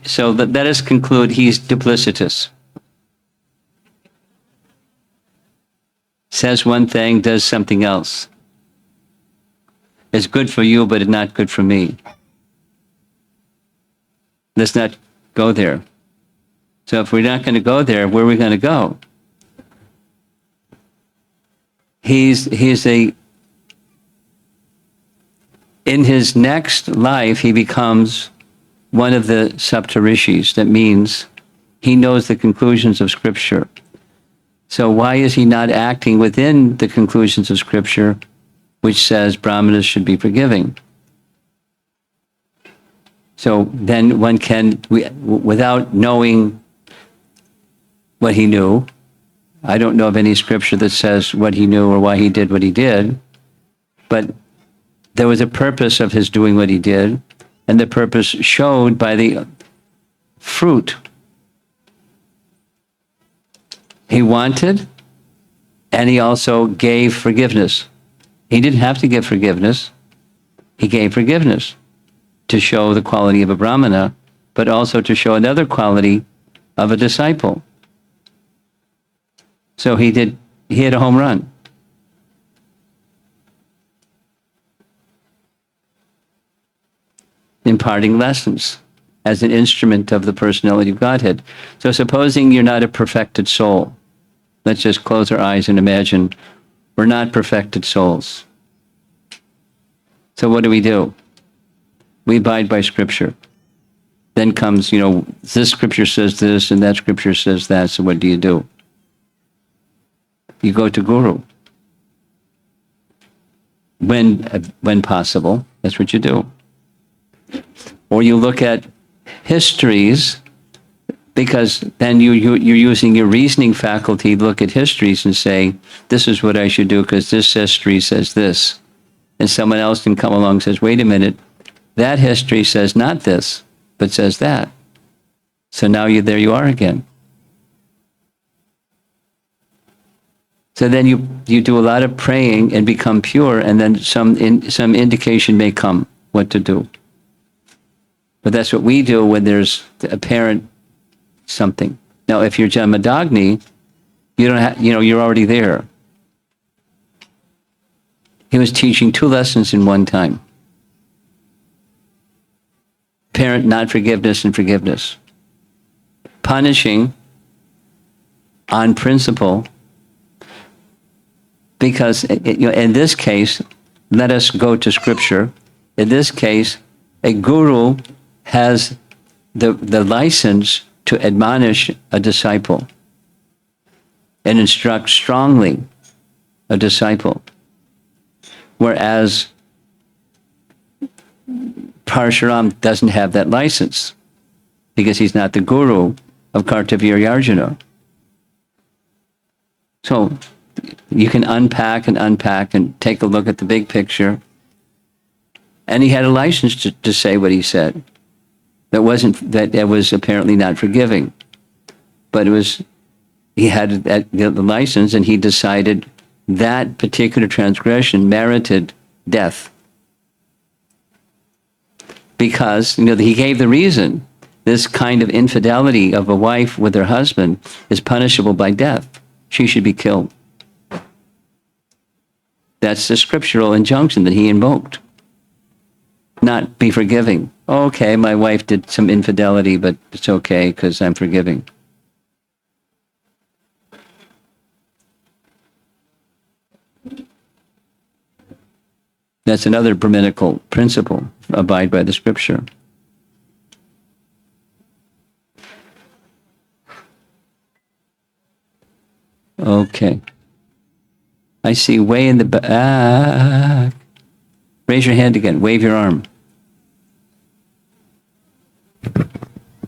So let us conclude he's duplicitous. Says one thing, does something else. It's good for you, but it's not good for me. Let's not go there. So if we're not going to go there, where are we going to go? In his next life, he becomes one of the Saptarishis. That means he knows the conclusions of Scripture. So why is he not acting within the conclusions of Scripture, which says Brahmanas should be forgiving? So then one can, without knowing what he knew, I don't know of any scripture that says what he knew or why he did what he did, but there was a purpose of his doing what he did, and the purpose showed by the fruit. He wanted, and he also gave forgiveness. He didn't have to give forgiveness. He gave forgiveness to show the quality of a Brahmana, but also to show another quality of a disciple. So he hit a home run. Imparting lessons as an instrument of the personality of Godhead. So supposing you're not a perfected soul, Let's just close our eyes and imagine we're not perfected souls. So what do? We abide by Scripture. Then comes, this Scripture says this and that Scripture says that, so what do? You go to Guru. When possible, that's what you do. Or you look at histories, because then you're using your reasoning faculty to look at histories and say, this is what I should do because this history says this. And someone else can come along and says, wait a minute, that history says not this, but says that. So now there you are again. So then you do a lot of praying and become pure, and then some indication may come what to do. But that's what we do when there's apparent something. Now, if you're Jamadagni, you don't have, you're already there. He was teaching 2 lessons in one time. Parent not forgiveness and forgiveness. Punishing on principle, because in this case, let us go to Scripture. In this case, a guru has the license to admonish a disciple and instruct strongly a disciple. Whereas Parasurama doesn't have that license because he's not the guru of Kartavirya. So you can unpack and take a look at the big picture. And he had a license to say what he said. That was apparently not forgiving. But he had the license, and he decided that particular transgression merited death. Because, he gave the reason. This kind of infidelity of a wife with her husband is punishable by death. She should be killed. That's the scriptural injunction that he invoked. Not be forgiving. Okay, my wife did some infidelity, but it's okay because I'm forgiving. That's another Brahminical principle. Abide by the Scripture. Okay. I see way in the back. Raise your hand again. Wave your arm.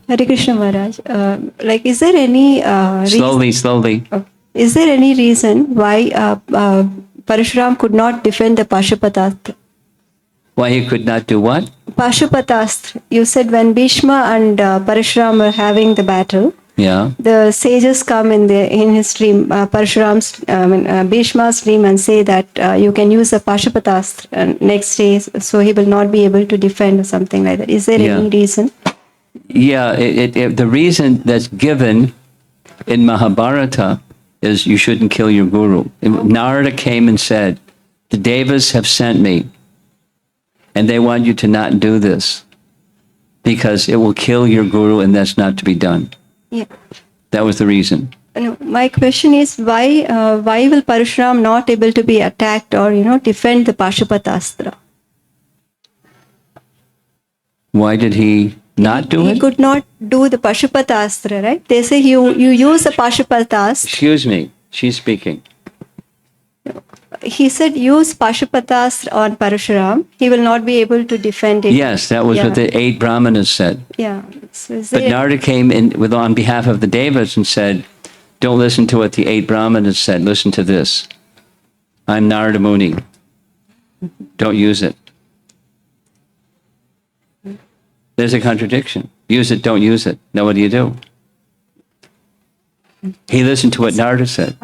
Hare Krishna Maharaj. Is there any Slowly. Is there any reason why Parashuram could not defend the Pashupatastra? Why he could not do what? Pashupatastra. You said when Bhishma and Parashuram were having the battle, Yeah. the sages come in his dream, Bhishma's dream, and say that you can use the Pashupatastra next day, so he will not be able to defend or something like that. Is there any reason? Yeah, the reason that's given in Mahabharata is you shouldn't kill your guru. Narada came and said, the Devas have sent me, and they want you to not do this because it will kill your guru, and that's not to be done. Yeah. That was the reason. No, my question is why will Parashuram not able to be attacked or defend the Pashupatastra? Why did he not do it? He could not do the Pashupatastra, right? They say you use the Pashupatastra. Excuse me, she's speaking. He said use Pashupatastra on Parashuram. He will not be able to defend it. Yes, that was what the 8 Brahmanas said. Yeah. So But Narada came in on behalf of the Devas and said, don't listen to what the 8 Brahmanas said. Listen to this. I'm Narada Muni. Don't use it. There's a contradiction. Use it, don't use it. Now what do you do? He listened to what Narada said.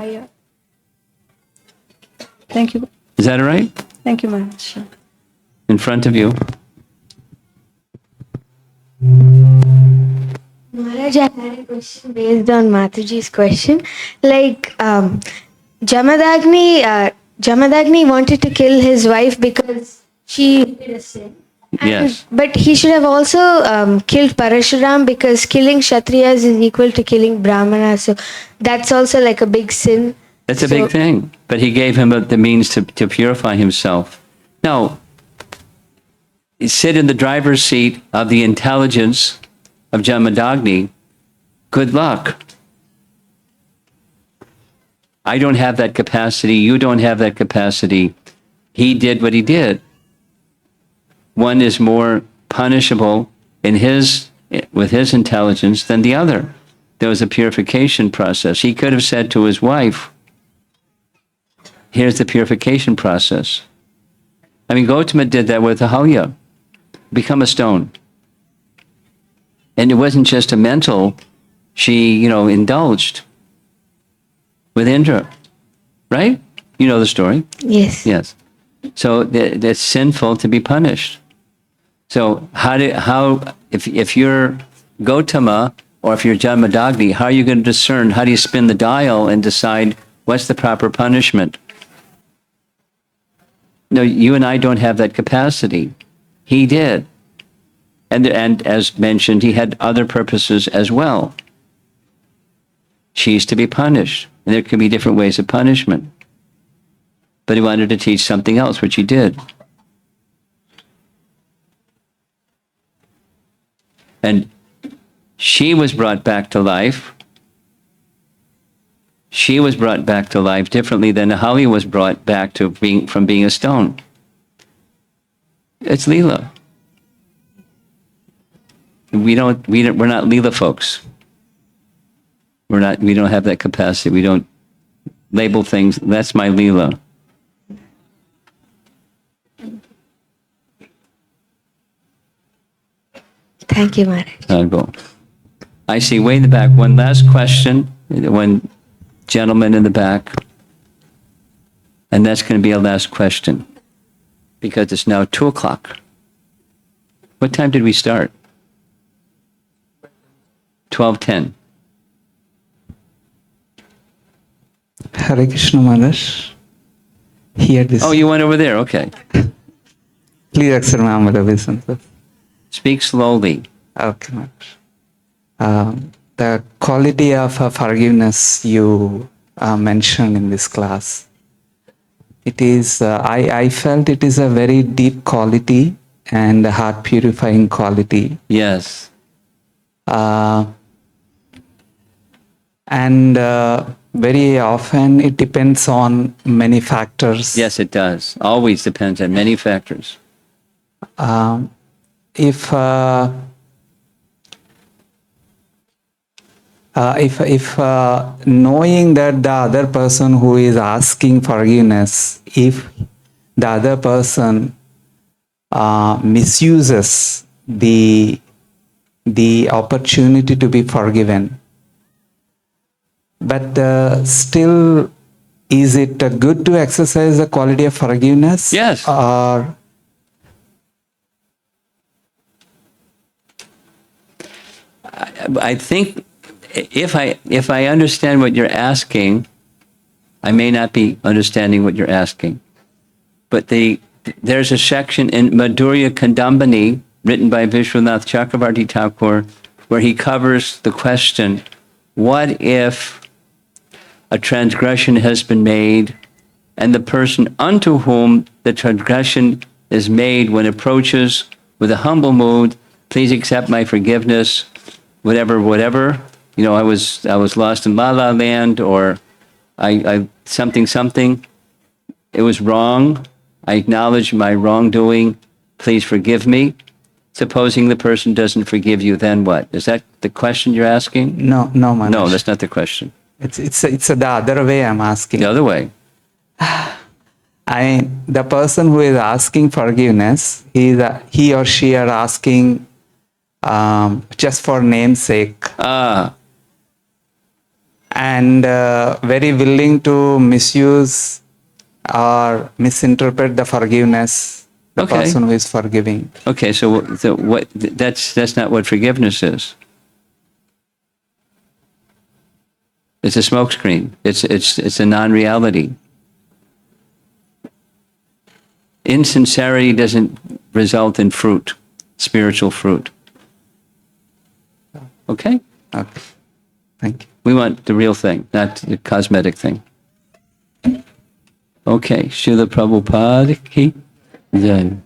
Thank you. Is that all right? Thank you, Maharaj. In front of you. Maharaj, I had a question based on Mataji's question. Jamadagni wanted to kill his wife because she did a sin. Yes. But he should have also killed Parashuram, because killing Kshatriyas is equal to killing Brahmanas. So that's also like a big sin. That's a So- big thing. But he gave him the means to purify himself. Now, sit in the driver's seat of the intelligence of Jamadagni. Good luck. I don't have that capacity. You don't have that capacity. He did what he did. One is more punishable with his intelligence than the other. There was a purification process. He could have said to his wife, here's the purification process. I mean, Gautama did that with Ahalya. Become a stone. And it wasn't just a mental, she, indulged with Indra, right? You know the story. Yes. Yes. So that's sinful to be punished. So if you're Gautama or if you're Jamadagni, how are you going to discern? How do you spin the dial and decide what's the proper punishment? No, you and I don't have that capacity. He did. And as mentioned, he had other purposes as well. She's to be punished. And there can be different ways of punishment. But he wanted to teach something else, which he did. And she was brought back to life. She was brought back to life differently than Ahalya was brought back to from being a stone. It's Leela. We're not Leela folks. We don't have that capacity. We don't label things. That's my Leela. Thank you, Maharaj. I'll go. I see way in the back. One last question. One gentleman in the back. And that's going to be our last question. Because it's now 2:00. What time did we start? 12:10. Hare Krishna Maharaj. Here this. Oh, you went over there. Okay. Please accept my humble obeisance. Speak slowly. Okay, Maharaj. The quality of forgiveness you mentioned in this class. It is. I felt it is a very deep quality and a heart purifying quality. Yes. And very often it depends on many factors. Yes, it does. Always depends on many factors. If knowing that the other person who is asking forgiveness, if the other person misuses the opportunity to be forgiven, but still, is it good to exercise the quality of forgiveness? Yes. Or I think if I understand what you're asking, I may not be understanding what you're asking. But there's a section in Madhurya Kandambani, written by Vishwanath Chakravarti Thakur, where he covers the question, what if a transgression has been made, and the person unto whom the transgression is made, when approaches with a humble mood, please accept my forgiveness, whatever, I was lost in La La Land, or I something, it was wrong, I acknowledge my wrongdoing, please forgive me. Supposing the person doesn't forgive you, then what? Is that the question you're asking? no, Maharaj. No, that's not the question. It's the other way I'm asking. The other way. The person who is asking forgiveness, he or she are asking just for namesake, and very willing to misuse or misinterpret the forgiveness, the Okay. person who is forgiving. Okay, so what? That's not what forgiveness is. It's a smokescreen. It's a non-reality. Insincerity result in fruit, spiritual fruit. Okay? Okay. Thank you. We want the real thing, not the cosmetic thing. Okay, Srila Prabhupada ki jai.